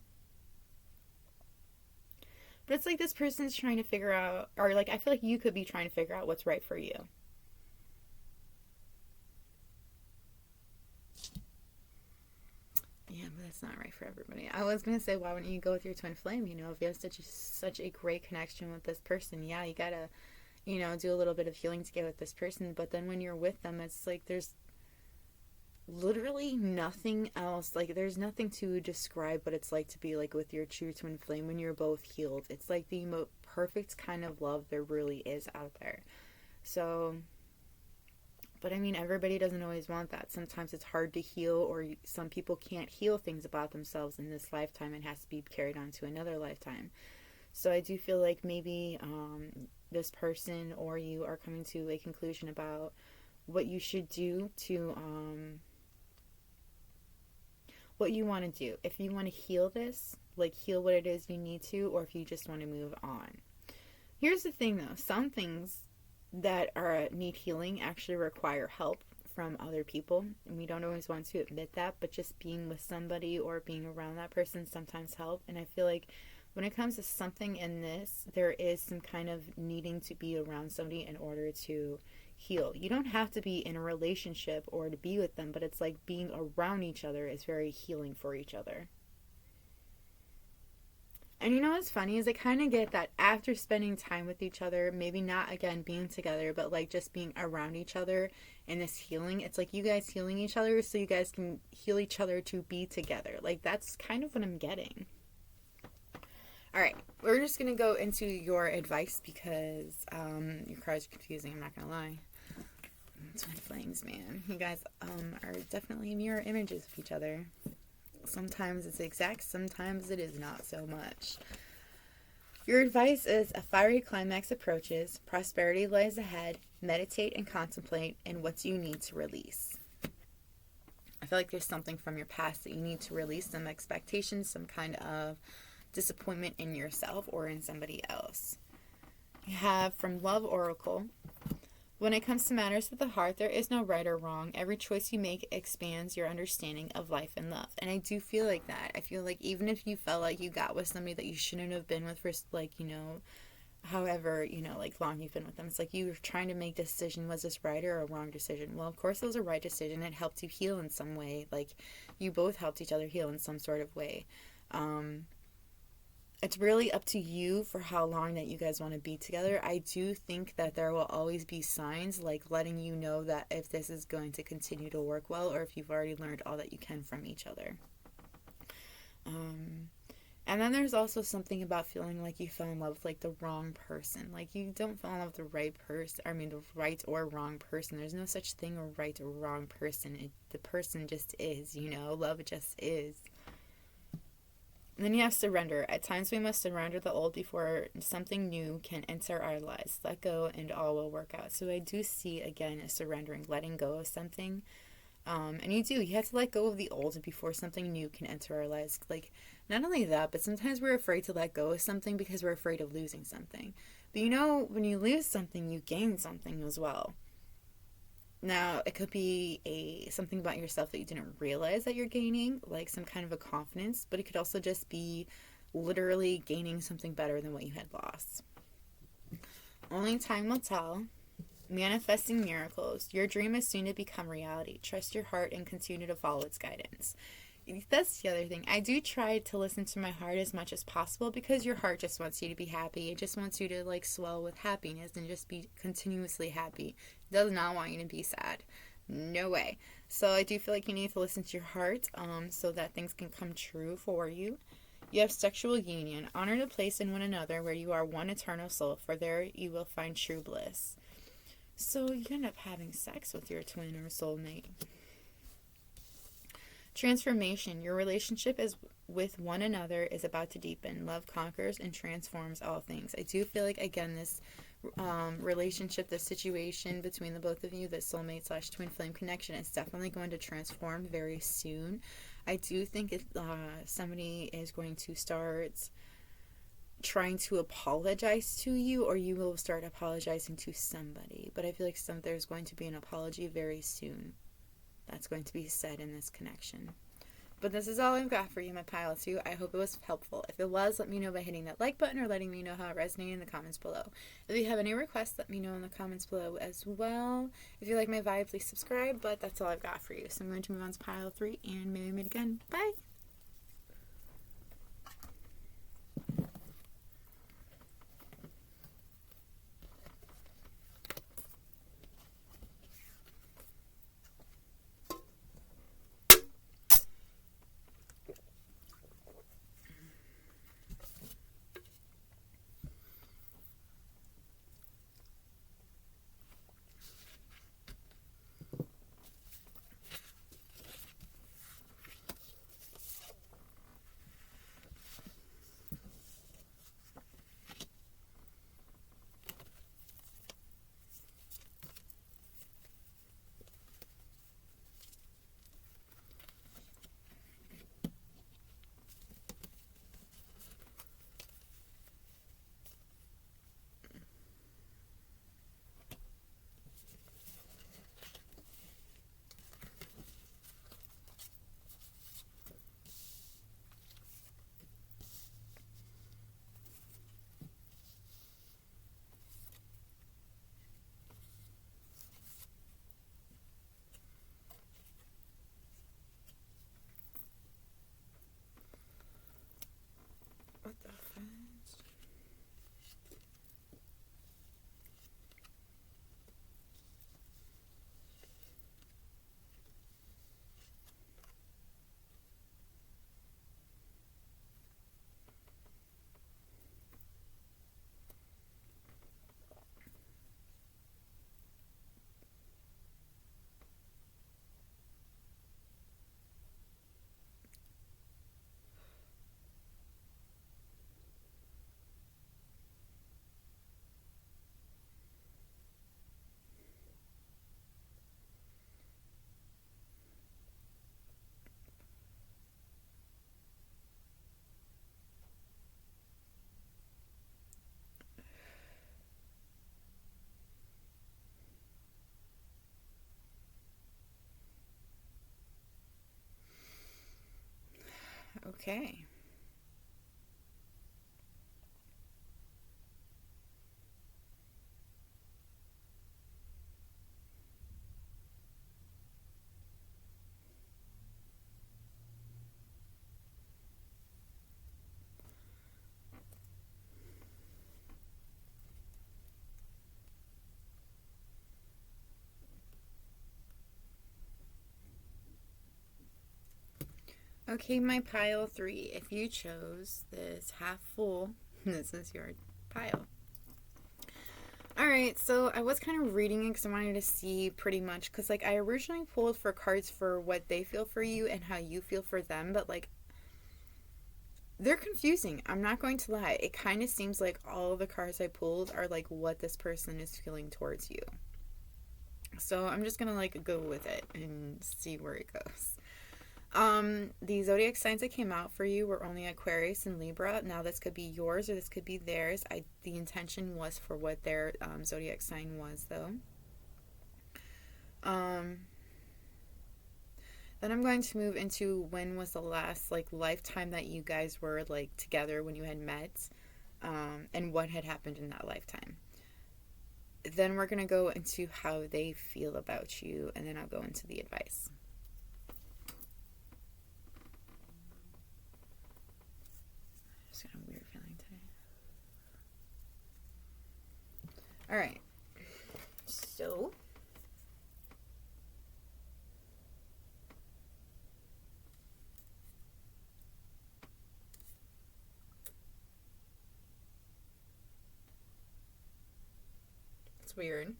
But it's like this person's trying to figure out, or like I feel like you could be trying to figure out what's right for you. Yeah, but that's not right for everybody. I was going to say, why wouldn't you go with your twin flame? You know, if you have such a great connection with this person, yeah, you got to, you know, do a little bit of healing to get with this person. But then when you're with them, it's like there's literally nothing else. Like, there's nothing to describe what it's like to be like with your true twin flame when you're both healed. It's like the perfect kind of love there really is out there. So... But I mean, everybody doesn't always want that. Sometimes it's hard to heal, or some people can't heal things about themselves in this lifetime and has to be carried on to another lifetime. So I do feel like maybe this person or you are coming to a conclusion about what you should do to, what you want to do. If you want to heal this, like heal what it is you need to, or if you just want to move on. Here's the thing though, some things that need healing actually require help from other people, and we don't always want to admit that, but just being with somebody or being around that person sometimes help. And I feel like when it comes to something in this, there is some kind of needing to be around somebody in order to heal. You don't have to be in a relationship or to be with them, but it's like being around each other is very healing for each other. And you know what's funny is I kind of get that after spending time with each other, maybe not again being together, but like just being around each other and this healing, it's like you guys healing each other so you guys can heal each other to be together. Like, that's kind of what I'm getting. Alright, we're just going to go into your advice because your cards are confusing, I'm not going to lie. Twin flames, man. You guys are definitely mirror images of each other. Sometimes it's exact, sometimes it is not so much. Your advice is: a fiery climax approaches, prosperity lies ahead, meditate and contemplate, and what you need to release. I feel like there's something from your past that you need to release, some expectations, some kind of disappointment in yourself or in somebody else. You have from Love Oracle: when it comes to matters of the heart, there is no right or wrong. Every choice you make expands your understanding of life and love. And I do feel like that. I feel like even if you felt like you got with somebody that you shouldn't have been with for, like, you know, however, you know, like long you've been with them, it's like you were trying to make a decision, was this right or a wrong decision? Well, of course it was a right decision. It helped you heal in some way. Like, you both helped each other heal in some sort of way. it's really up to you for how long that you guys want to be together. I do think that there will always be signs like letting you know that if this is going to continue to work well, or if you've already learned all that you can from each other. And then there's also something about feeling like you fell in love with like the wrong person. Like you don't fall in love with the right person. I mean, the right or wrong person. There's no such thing a right or wrong person. The person just is, love just is. And then you have surrender. At times we must surrender the old before something new can enter our lives. Let go and all will work out. So I do see, again, a surrendering, letting go of something. And you have to let go of the old before something new can enter our lives. Like, not only that, but sometimes we're afraid to let go of something because we're afraid of losing something. But when you lose something, you gain something as well. Now, it could be something about yourself that you didn't realize that you're gaining, like some kind of a confidence, but it could also just be literally gaining something better than what you had lost. Only time will tell. Manifesting miracles. Your dream is soon to become reality. Trust your heart and continue to follow its guidance. That's the other thing. I do try to listen to my heart as much as possible because your heart just wants you to be happy. It just wants you to like swell with happiness and just be continuously happy. It does not want you to be sad. No way. So I do feel like you need to listen to your heart so that things can come true for you. You have sexual union. Honor the place in one another where you are one eternal soul, for there you will find true bliss. So you end up having sex with your twin or soulmate. Transformation. Your relationship with one another is about to deepen. Love conquers and transforms all things. I do feel like, again, this relationship, this situation between the both of you, this soulmate / twin flame connection, is definitely going to transform very soon. I do think somebody is going to start trying to apologize to you, or you will start apologizing to somebody. But I feel like there's going to be an apology very soon that's going to be said in this connection. But this is all I've got for you, my pile 2. I hope it was helpful. If it was, let me know by hitting that like button or letting me know how it resonated in the comments below. If you have any requests, let me know in the comments below as well. If you like my vibe, please subscribe. But that's all I've got for you. So I'm going to move on to pile 3, and maybe meet again. Bye! What the fudge? Okay. Okay, my pile 3. If you chose this half full, this is your pile. Alright, so I was kind of reading it because I wanted to see pretty much, because like I originally pulled for cards for what they feel for you and how you feel for them, but like they're confusing. I'm not going to lie. It kind of seems like all of the cards I pulled are like what this person is feeling towards you. So I'm just gonna like go with it and see where it goes. The zodiac signs that came out for you were only Aquarius and Libra. Now this could be yours or this could be theirs. The intention was for what their zodiac sign was, though. Then I'm going to move into when was the last like lifetime that you guys were like together when you had met, and what had happened in that lifetime. Then we're gonna go into how they feel about you, and then I'll go into the advice. Just got a weird feeling today. All right. So it's weird.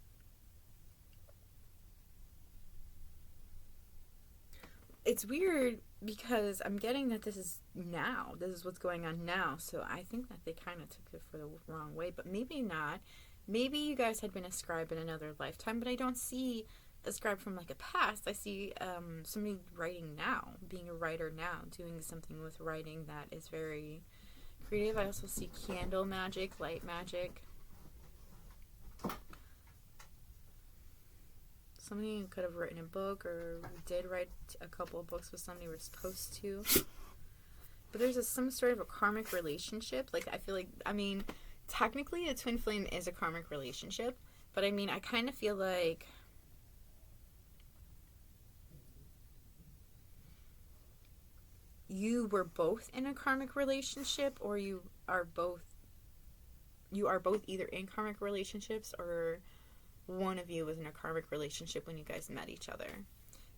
It's weird because I'm getting that this is now. This is what's going on now. So I think that they kind of took it for the wrong way, but maybe not. Maybe you guys had been a scribe in another lifetime, but I don't see a scribe from like a past. I see somebody writing now, being a writer now, doing something with writing that is very creative. I also see candle magic, light magic. Somebody could have written a book or did write a couple of books with somebody we're supposed to. But there's some sort of a karmic relationship. Like, I feel like, I mean, technically a twin flame is a karmic relationship. But I mean, I kind of feel like you were both in a karmic relationship, or you are both either in karmic relationships, or one of you was in a karmic relationship when you guys met each other.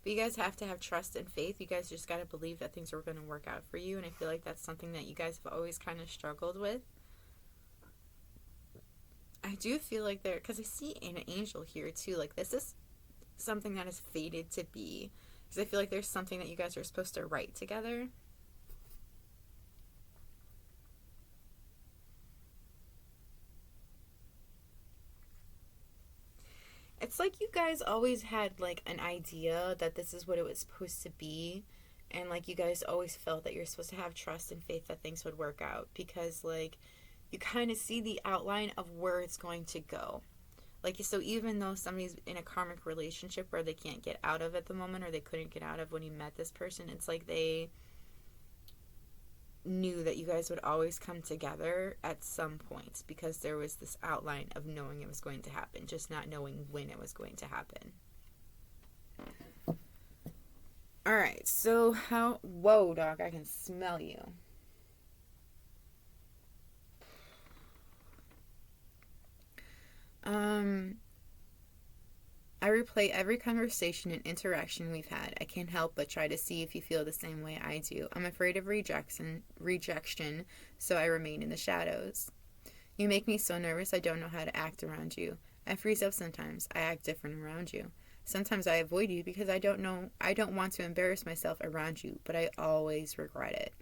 But you guys have to have trust and faith. You guys just got to believe that things are going to work out for you. And I feel like that's something that you guys have always kind of struggled with. I do feel like because I see an angel here too. Like, this is something that is fated to be. Because I feel like there's something that you guys are supposed to write together. It's like you guys always had like an idea that this is what it was supposed to be, and like you guys always felt that you're supposed to have trust and faith that things would work out, because like you kind of see the outline of where it's going to go. Like, so even though somebody's in a karmic relationship where they can't get out of at the moment, or they couldn't get out of when you met this person, it's like they knew that you guys would always come together at some point, because there was this outline of knowing it was going to happen, just not knowing when it was going to happen. Alright, so whoa, dog, I can smell you. I replay every conversation and interaction we've had. I can't help but try to see if you feel the same way I do. I'm afraid of rejection, so I remain in the shadows. You make me so nervous I don't know how to act around you. I freeze up sometimes. I act different around you. Sometimes I avoid you because I don't want to embarrass myself around you, but I always regret it.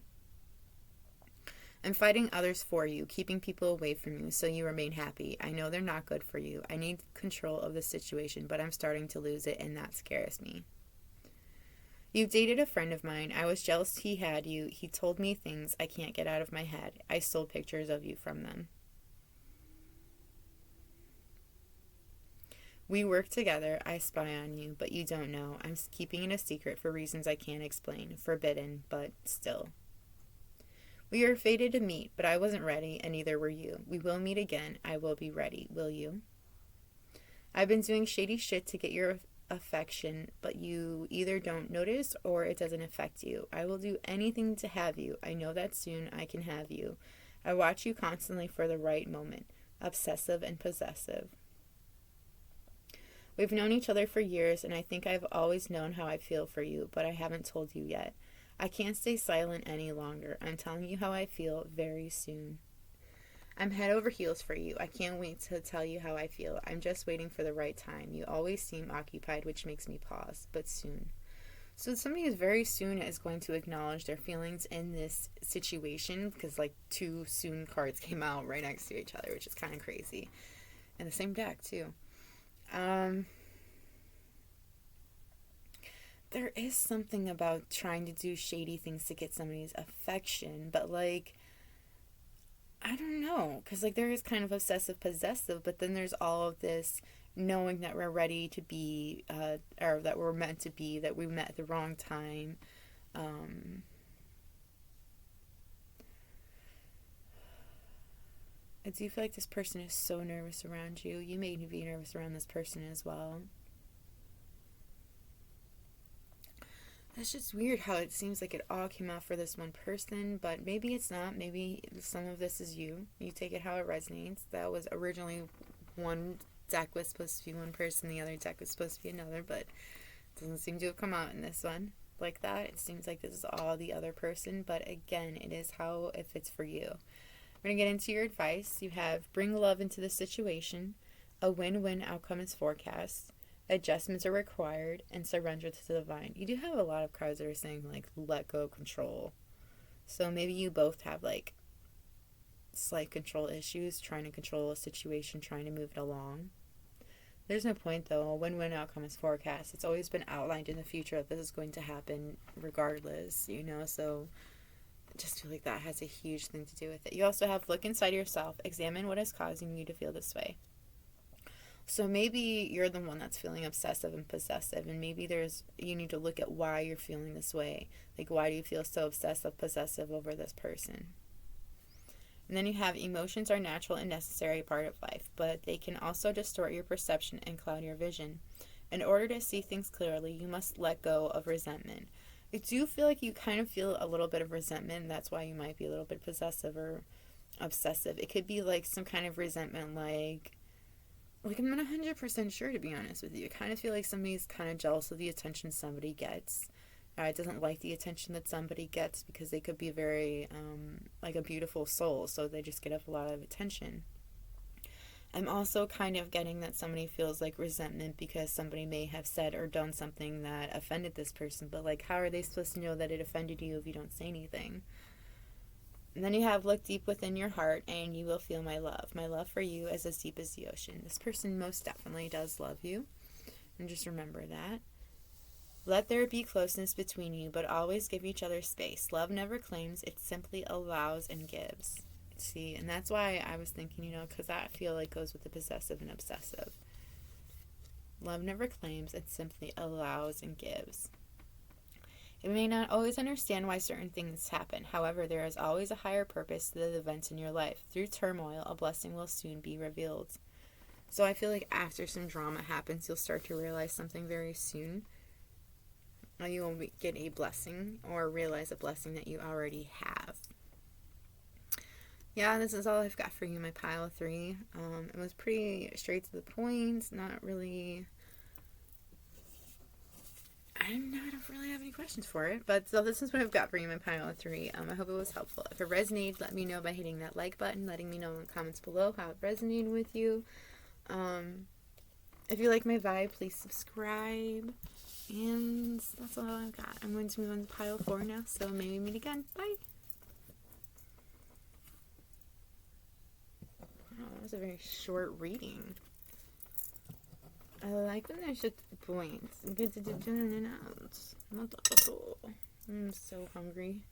I'm fighting others for you, keeping people away from you so you remain happy. I know they're not good for you. I need control of the situation, but I'm starting to lose it, and that scares me. You dated a friend of mine. I was jealous he had you. He told me things I can't get out of my head. I stole pictures of you from them. We work together. I spy on you, but you don't know. I'm keeping it a secret for reasons I can't explain. Forbidden, but still. We are fated to meet, but I wasn't ready, and neither were you. We will meet again. I will be ready. Will you? I've been doing shady shit to get your affection, but you either don't notice or it doesn't affect you. I will do anything to have you. I know that soon I can have you. I watch you constantly for the right moment. Obsessive and possessive. We've known each other for years, and I think I've always known how I feel for you, but I haven't told you yet. I can't stay silent any longer. I'm telling you how I feel very soon. I'm head over heels for you. I can't wait to tell you how I feel. I'm just waiting for the right time. You always seem occupied, which makes me pause, but soon. So somebody is very soon is going to acknowledge their feelings in this situation, because like 2 soon cards came out right next to each other, which is kind of crazy. And the same deck too. There is something about trying to do shady things to get somebody's affection, but like, I don't know, because like there is kind of obsessive possessive, but then there's all of this knowing that we're ready to be, or that we're meant to be, that we met at the wrong time. I do feel like this person is so nervous around you. You made me be nervous around this person as well. That's just weird how it seems like it all came out for this one person, but maybe it's not. Maybe some of this is you. You take it how it resonates. That was originally one deck was supposed to be one person, the other deck was supposed to be another, but it doesn't seem to have come out in this one like that. It seems like this is all the other person, but again, it is how it fits for you. We're going to get into your advice. You have bring love into the situation, a win-win outcome is forecast, adjustments are required, and surrender to the divine. You do have a lot of cards that are saying like let go, control. So maybe you both have like slight control issues, trying to control a situation, trying to move it along. There's no point though. A win-win outcome is forecast. It's always been outlined in the future that this is going to happen regardless, so I just feel like that has a huge thing to do with it. You also have look inside yourself, examine what is causing you to feel this way. So maybe you're the one that's feeling obsessive and possessive, and maybe you need to look at why you're feeling this way. Like, why do you feel so obsessive, possessive over this person? And then you have emotions are natural and necessary part of life, but they can also distort your perception and cloud your vision. In order to see things clearly, you must let go of resentment. I do feel like you kind of feel a little bit of resentment, and that's why you might be a little bit possessive or obsessive. It could be like some kind of resentment, like I'm not 100% sure, to be honest with you. I kind of feel like somebody's kind of jealous of the attention somebody gets. It doesn't like the attention that somebody gets because they could be very, like a beautiful soul, so they just get a lot of attention. I'm also kind of getting that somebody feels like resentment because somebody may have said or done something that offended this person, but like, how are they supposed to know that it offended you if you don't say anything? And then you have look deep within your heart and you will feel my love. My love for you is as deep as the ocean. This person most definitely does love you. And just remember that. Let there be closeness between you, but always give each other space. Love never claims, it simply allows and gives. See, and that's why I was thinking, because I feel like goes with the possessive and obsessive. Love never claims, it simply allows and gives. You may not always understand why certain things happen. However, there is always a higher purpose to the events in your life. Through turmoil, a blessing will soon be revealed. So I feel like after some drama happens, you'll start to realize something very soon. You will get a blessing or realize a blessing that you already have. Yeah, this is all I've got for you, my pile of 3. It was pretty straight to the point, not really... I don't really have any questions for it, but so this is what I've got for you, my pile of 3. I hope it was helpful. If it resonated, let me know by hitting that like button, letting me know in the comments below how it resonated with you. If you like my vibe, please subscribe. And that's all I've got. I'm going to move on to pile 4 now, so maybe meet again. Bye! Wow, that was a very short reading. I like when there's just points. Good to do in and out. Not at all. I'm so hungry.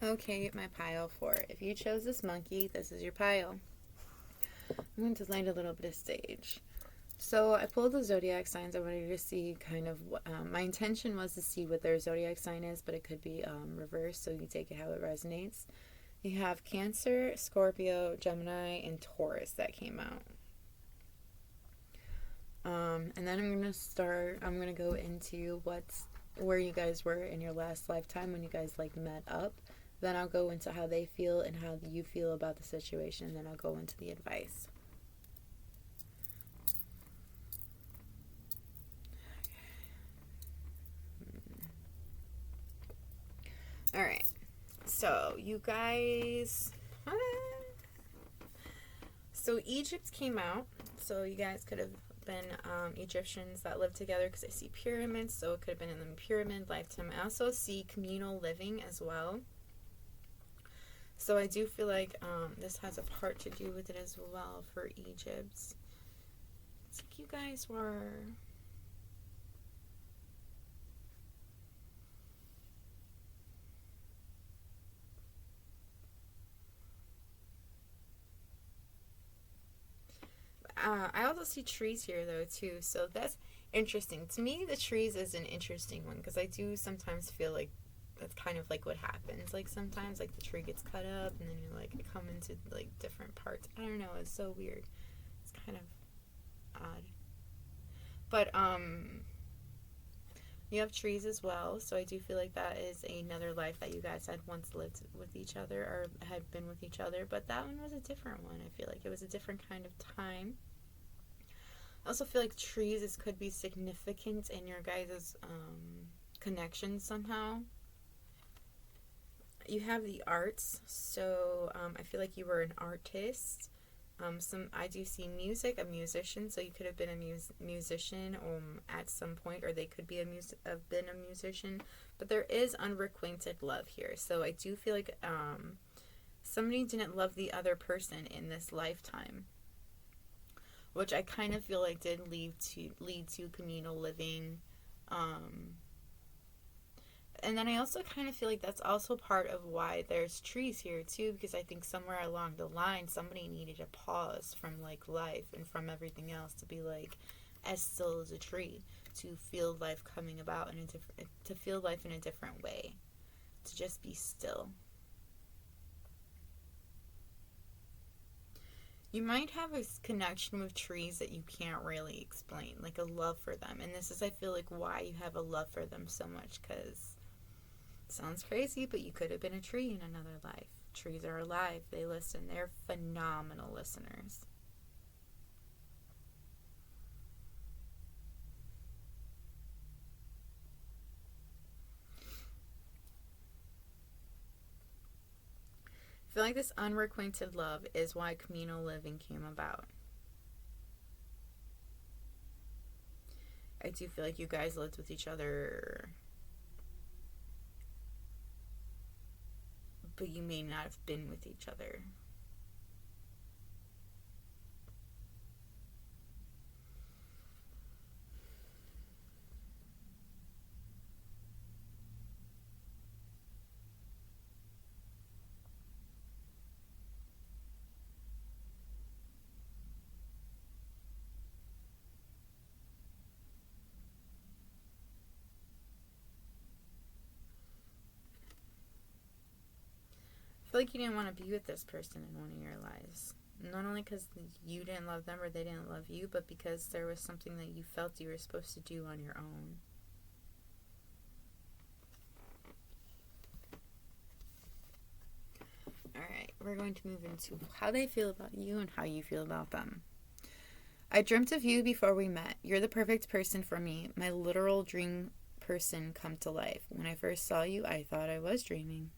Okay, my pile 4. If you chose this monkey, this is your pile. I'm going to light a little bit of stage. So I pulled the zodiac signs. I wanted to see kind of what, my intention was to see what their zodiac sign is, but it could be reversed, so you take it how it resonates. You have Cancer, Scorpio, Gemini, and Taurus that came out. And then I'm going to go into where you guys were in your last lifetime when you guys like met up. Then I'll go into how they feel and how you feel about the situation. And then I'll go into the advice. All right. So you guys... So Egypt came out. So you guys could have been Egyptians that lived together, because I see pyramids, so it could have been in the pyramid lifetime. I also see communal living as well. So I do feel like this has a part to do with it as well for Egypt. It's like you guys were... I also see trees here, though, too. So that's interesting. To me, the trees is an interesting one, because I do sometimes feel like that's kind of like what happens. Like, sometimes, like, the tree gets cut up, and then you, like, come into, like, different parts. I don't know. It's so weird. It's kind of odd. But, you have trees as well. So I do feel like that is another life that you guys had once lived with each other, or had been with each other. But that one was a different one. I feel like it was a different kind of time. I also feel like trees could be significant in your guys' connection somehow. You have the arts, so I feel like you were an artist. I do see music, a musician, so you could have been a musician at some point, or they could be have been a musician. But there is unrequited love here, so I do feel like somebody didn't love the other person in this lifetime, which I kind of feel like did lead to communal living. And then I also kind of feel like that's also part of why there's trees here too, because I think somewhere along the line somebody needed a pause from like life and from everything else to be like as still as a tree, to feel life coming about to feel life in a different way, to just be still. You might have a connection with trees that you can't really explain, like a love for them. And this is, I feel like, why you have a love for them so much, because it sounds crazy, but you could have been a tree in another life. Trees are alive. They listen. They're phenomenal listeners. I feel like this unrequited love is why communal living came about. I do feel like you guys lived with each other, but you may not have been with each other. I feel like you didn't want to be with this person in one of your lives. Not only because you didn't love them or they didn't love you, but because there was something that you felt you were supposed to do on your own. Alright, we're going to move into how they feel about you and how you feel about them. I dreamt of you before we met. You're the perfect person for me, my literal dream person come to life. When I first saw you, I thought I was dreaming.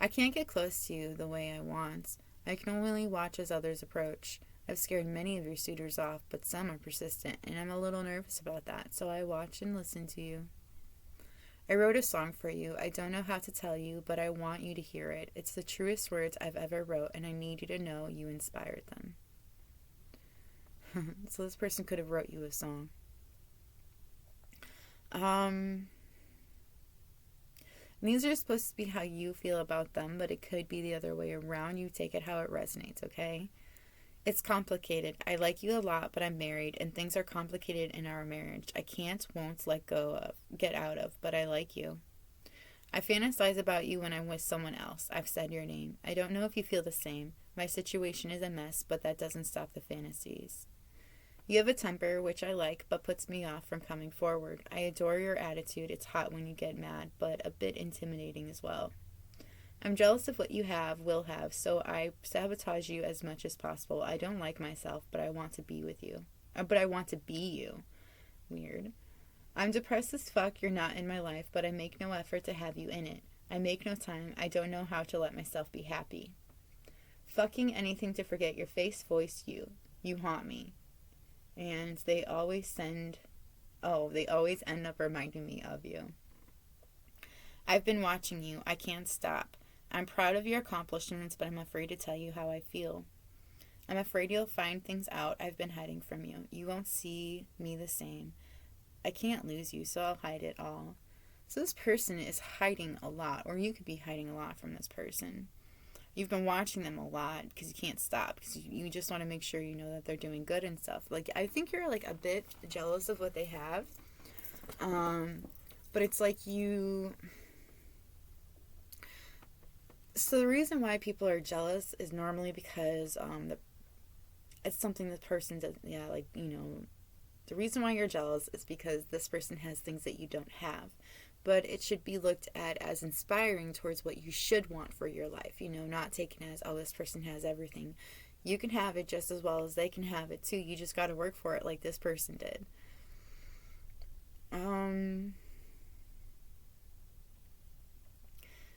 I can't get close to you the way I want. I can only watch as others approach. I've scared many of your suitors off, but some are persistent, and I'm a little nervous about that, so I watch and listen to you. I wrote a song for you. I don't know how to tell you, but I want you to hear it. It's the truest words I've ever wrote, and I need you to know you inspired them. So this person could have wrote you a song. And these are supposed to be how you feel about them, but it could be the other way around. You take it how it resonates, okay? It's complicated. I like you a lot, but I'm married, and things are complicated in our marriage. I can't, won't let go of, get out of, but I like you. I fantasize about you when I'm with someone else. I've said your name. I don't know if you feel the same. My situation is a mess, but that doesn't stop the fantasies. You have a temper, which I like, but puts me off from coming forward. I adore your attitude. It's hot when you get mad, but a bit intimidating as well. I'm jealous of what you have, will have, so I sabotage you as much as possible. I don't like myself, but I want to be with you. But I want to be you. Weird. I'm depressed as fuck. You're not in my life, but I make no effort to have you in it. I make no time. I don't know how to let myself be happy. Fucking anything to forget your face, voice, you. You haunt me. And they always end up reminding me of you. I've been watching you. I can't stop. I'm proud of your accomplishments, but I'm afraid to tell you how I feel. I'm afraid you'll find things out I've been hiding from you. You won't see me the same. I can't lose you, so I'll hide it all. So this person is hiding a lot, or you could be hiding a lot from this person. You've been watching them a lot because you can't stop, because you just want to make sure you know that they're doing good and stuff. Like, I think you're like a bit jealous of what they have. But it's like you... So the reason why people are jealous is normally because it's something this person does. Yeah, like, you know, the reason why you're jealous is because this person has things that you don't have. But it should be looked at as inspiring towards what you should want for your life. You know, not taken as, oh, this person has everything. You can have it just as well as they can have it too. You just got to work for it like this person did.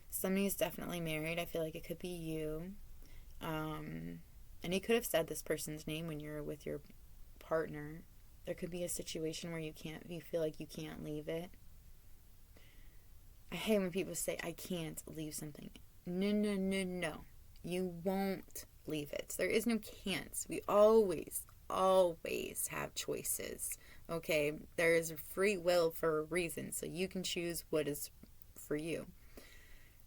Somebody is definitely married. I feel like it could be you. And you could have said this person's name when you're with your partner. There could be a situation where you feel like you can't leave it. I hate when people say, I can't leave something. No. You won't leave it. There is no can'ts. We always have choices. Okay? There is free will for a reason, so you can choose what is for you.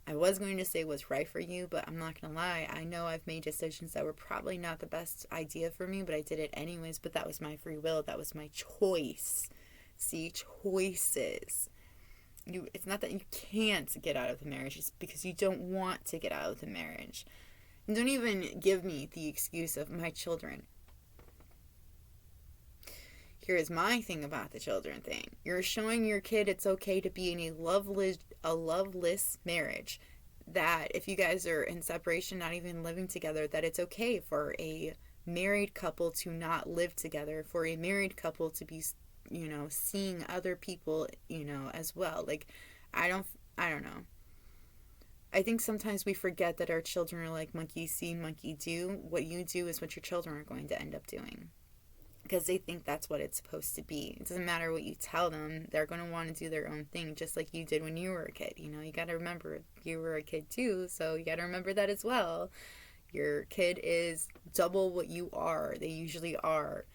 I was going to say what's right for you, but I'm not going to lie. I know I've made decisions that were probably not the best idea for me, but I did it anyways, but that was my free will. That was my choice. See, choices. It's not that you can't get out of the marriage. It's because you don't want to get out of the marriage. And don't even give me the excuse of my children. Here's my thing about the children thing. You're showing your kid it's okay to be in a loveless marriage. That if you guys are in separation, not even living together, that it's okay for a married couple to not live together, for a married couple to be, you know, seeing other people, you know, as well. Like, I don't know. I think sometimes we forget that our children are like monkey see, monkey do. What you do is what your children are going to end up doing. Because they think that's what it's supposed to be. It doesn't matter what you tell them. They're going to want to do their own thing, just like you did when you were a kid. You know, you got to remember you were a kid too, so you got to remember that as well. Your kid is double what you are. They usually are.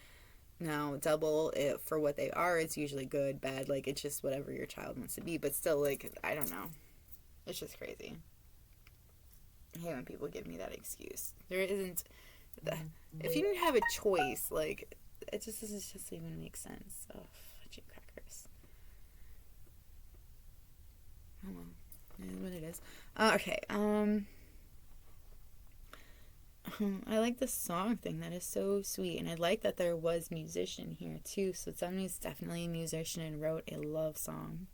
Now, double it for what they are, it's usually good, bad. Like, it's just whatever your child wants to be. But still, like, I don't know. It's just crazy. I hate when people give me that excuse. There isn't... If you didn't have a choice, like... It just doesn't even make sense. Oh, fudgy crackers. Oh well, it is what it is. Okay. I like the song thing. That is so sweet, and I like that there was musician here too. So somebody's definitely a musician and wrote a love song.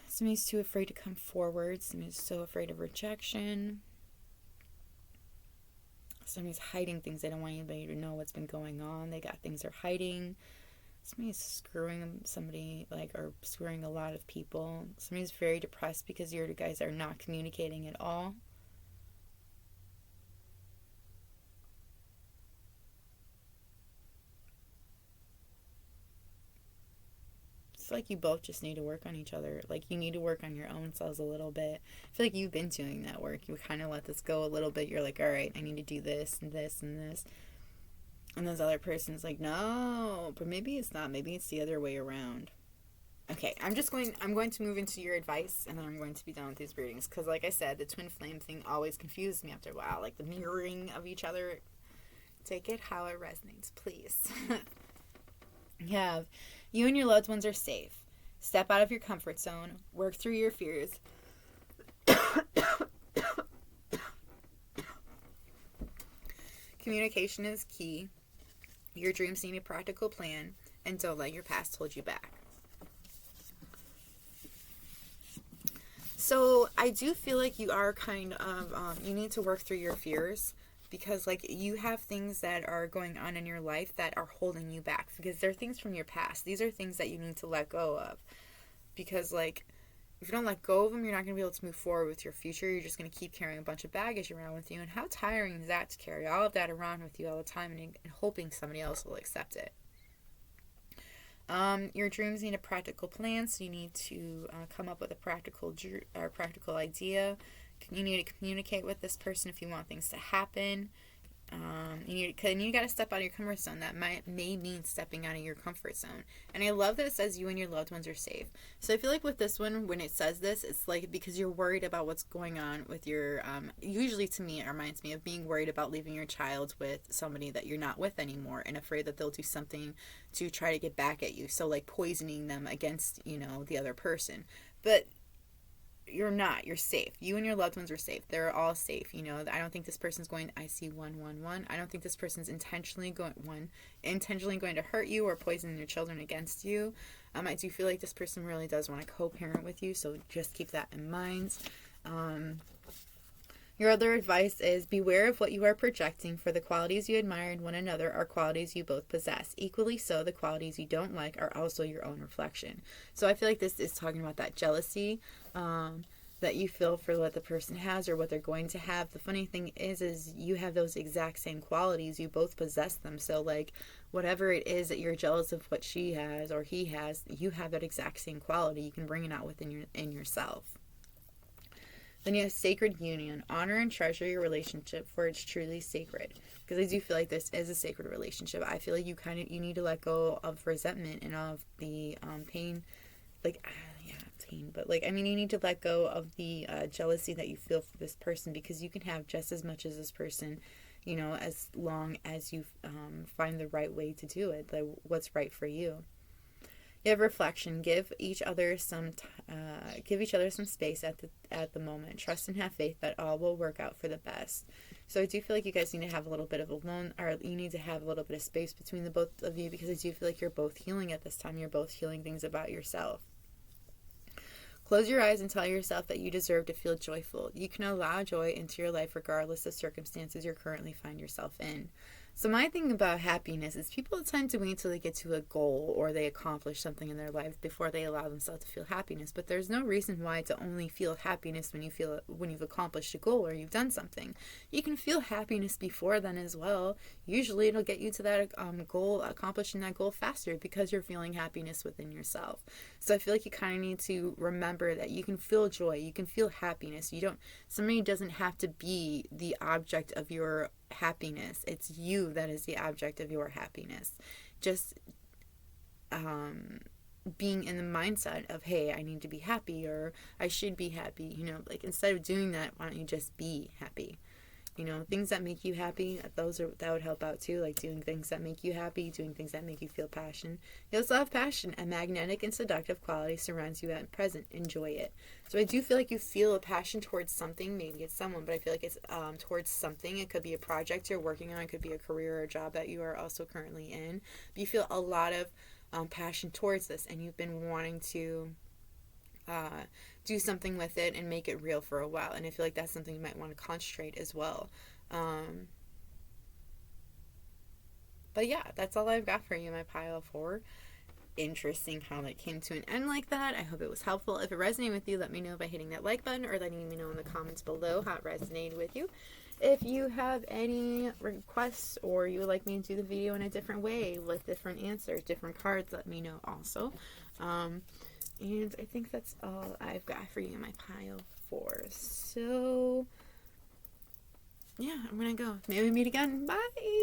Somebody's too afraid to come forward. Somebody's so afraid of rejection. Somebody's hiding things. They don't want anybody to know what's been going on. They got things they're hiding. Somebody's screwing somebody, like, or screwing a lot of people. Somebody's very depressed because you guys are not communicating at all. It's like you both just need to work on each other. Like, you need to work on your own selves a little bit. I feel like you've been doing that work. You kind of let this go a little bit. You're like, all right, I need to do this and this and this. And this other person's like, no, but maybe it's not. Maybe it's the other way around. Okay, I'm going to move into your advice, and then I'm going to be done with these readings. Because, like I said, the twin flame thing always confused me after a while. Like the mirroring of each other. Take it how it resonates, please. You have, you and your loved ones are safe. Step out of your comfort zone. Work through your fears. Communication is key. Your dreams need a practical plan, and don't let your past hold you back. So I do feel like you are kind of, you need to work through your fears, because like you have things that are going on in your life that are holding you back, because they're things from your past. These are things that you need to let go of, because like if you don't let go of them, you're not going to be able to move forward with your future. You're just going to keep carrying a bunch of baggage around with you, and how tiring is that to carry all of that around with you all the time and hoping somebody else will accept it. Your dreams need a practical plan, so you need to come up with a practical idea. You need to communicate with this person if you want things to happen. You got to step out of your comfort zone. That may mean stepping out of your comfort zone. And I love that it says you and your loved ones are safe. So I feel like with this one, when it says this, it's like because you're worried about what's going on with your, usually to me, it reminds me of being worried about leaving your child with somebody that you're not with anymore, and afraid that they'll do something to try to get back at you. So like poisoning them against, the other person. But you're not. You're safe. You and your loved ones are safe. They're all safe. I don't think this person's going. I see 111. I don't think this person's intentionally going to hurt you or poison your children against you. I do feel like this person really does want to co-parent with you. So just keep that in mind. Your other advice is beware of what you are projecting, for the qualities you admire in one another are qualities you both possess. Equally so, the qualities you don't like are also your own reflection. So I feel like this is talking about that jealousy that you feel for what the person has or what they're going to have. The funny thing is you have those exact same qualities. You both possess them. So like whatever it is that you're jealous of what she has or he has, you have that exact same quality. You can bring it out within yourself. Then you have sacred union. Honor and treasure your relationship, for it's truly sacred. Because I do feel like this is a sacred relationship. I feel like you need to let go of resentment and of the pain. But you need to let go of the jealousy that you feel for this person, because you can have just as much as this person, as long as you find the right way to do it, like what's right for you. You have reflection. Give each other some space at the moment. Trust and have faith that all will work out for the best. So I do feel like you guys need to have a little bit of you need to have a little bit of space between the both of you, because I do feel like you're both healing at this time. You're both healing things about yourself. Close your eyes and tell yourself that you deserve to feel joyful. You can allow joy into your life regardless of circumstances you currently find yourself in. So my thing about happiness is people tend to wait till they get to a goal or they accomplish something in their life before they allow themselves to feel happiness. But there's no reason why to only feel happiness when you've accomplished a goal or you've done something. You can feel happiness before then as well. Usually it'll get you to that goal, accomplishing that goal faster, because you're feeling happiness within yourself. So I feel like you kind of need to remember that you can feel joy, you can feel happiness. Somebody doesn't have to be the object of your happiness. It's you that is the object of your happiness. Just being in the mindset of, hey, I need to be happy, or I should be happy, instead of doing that, why don't you just be happy? Things that make you happy, that would help out too, like doing things that make you happy, doing things that make you feel passion. You also have passion. A magnetic and seductive quality surrounds you at present. Enjoy it. So I do feel like you feel a passion towards something. Maybe it's someone, but I feel like it's towards something. It could be a project you're working on. It could be a career or a job that you are also currently in. But you feel a lot of passion towards this, and you've been wanting to do something with it and make it real for a while. And I feel like that's something you might want to concentrate as well. But yeah, that's all I've got for you in my pile of 4. Interesting how that came to an end like that. I hope it was helpful. If it resonated with you, let me know by hitting that like button or letting me know in the comments below how it resonated with you. If you have any requests or you would like me to do the video in a different way with different answers, different cards, let me know also. And I think that's all I've got for you in my pile 4. So, yeah, I'm going to go. Maybe we meet again. Bye!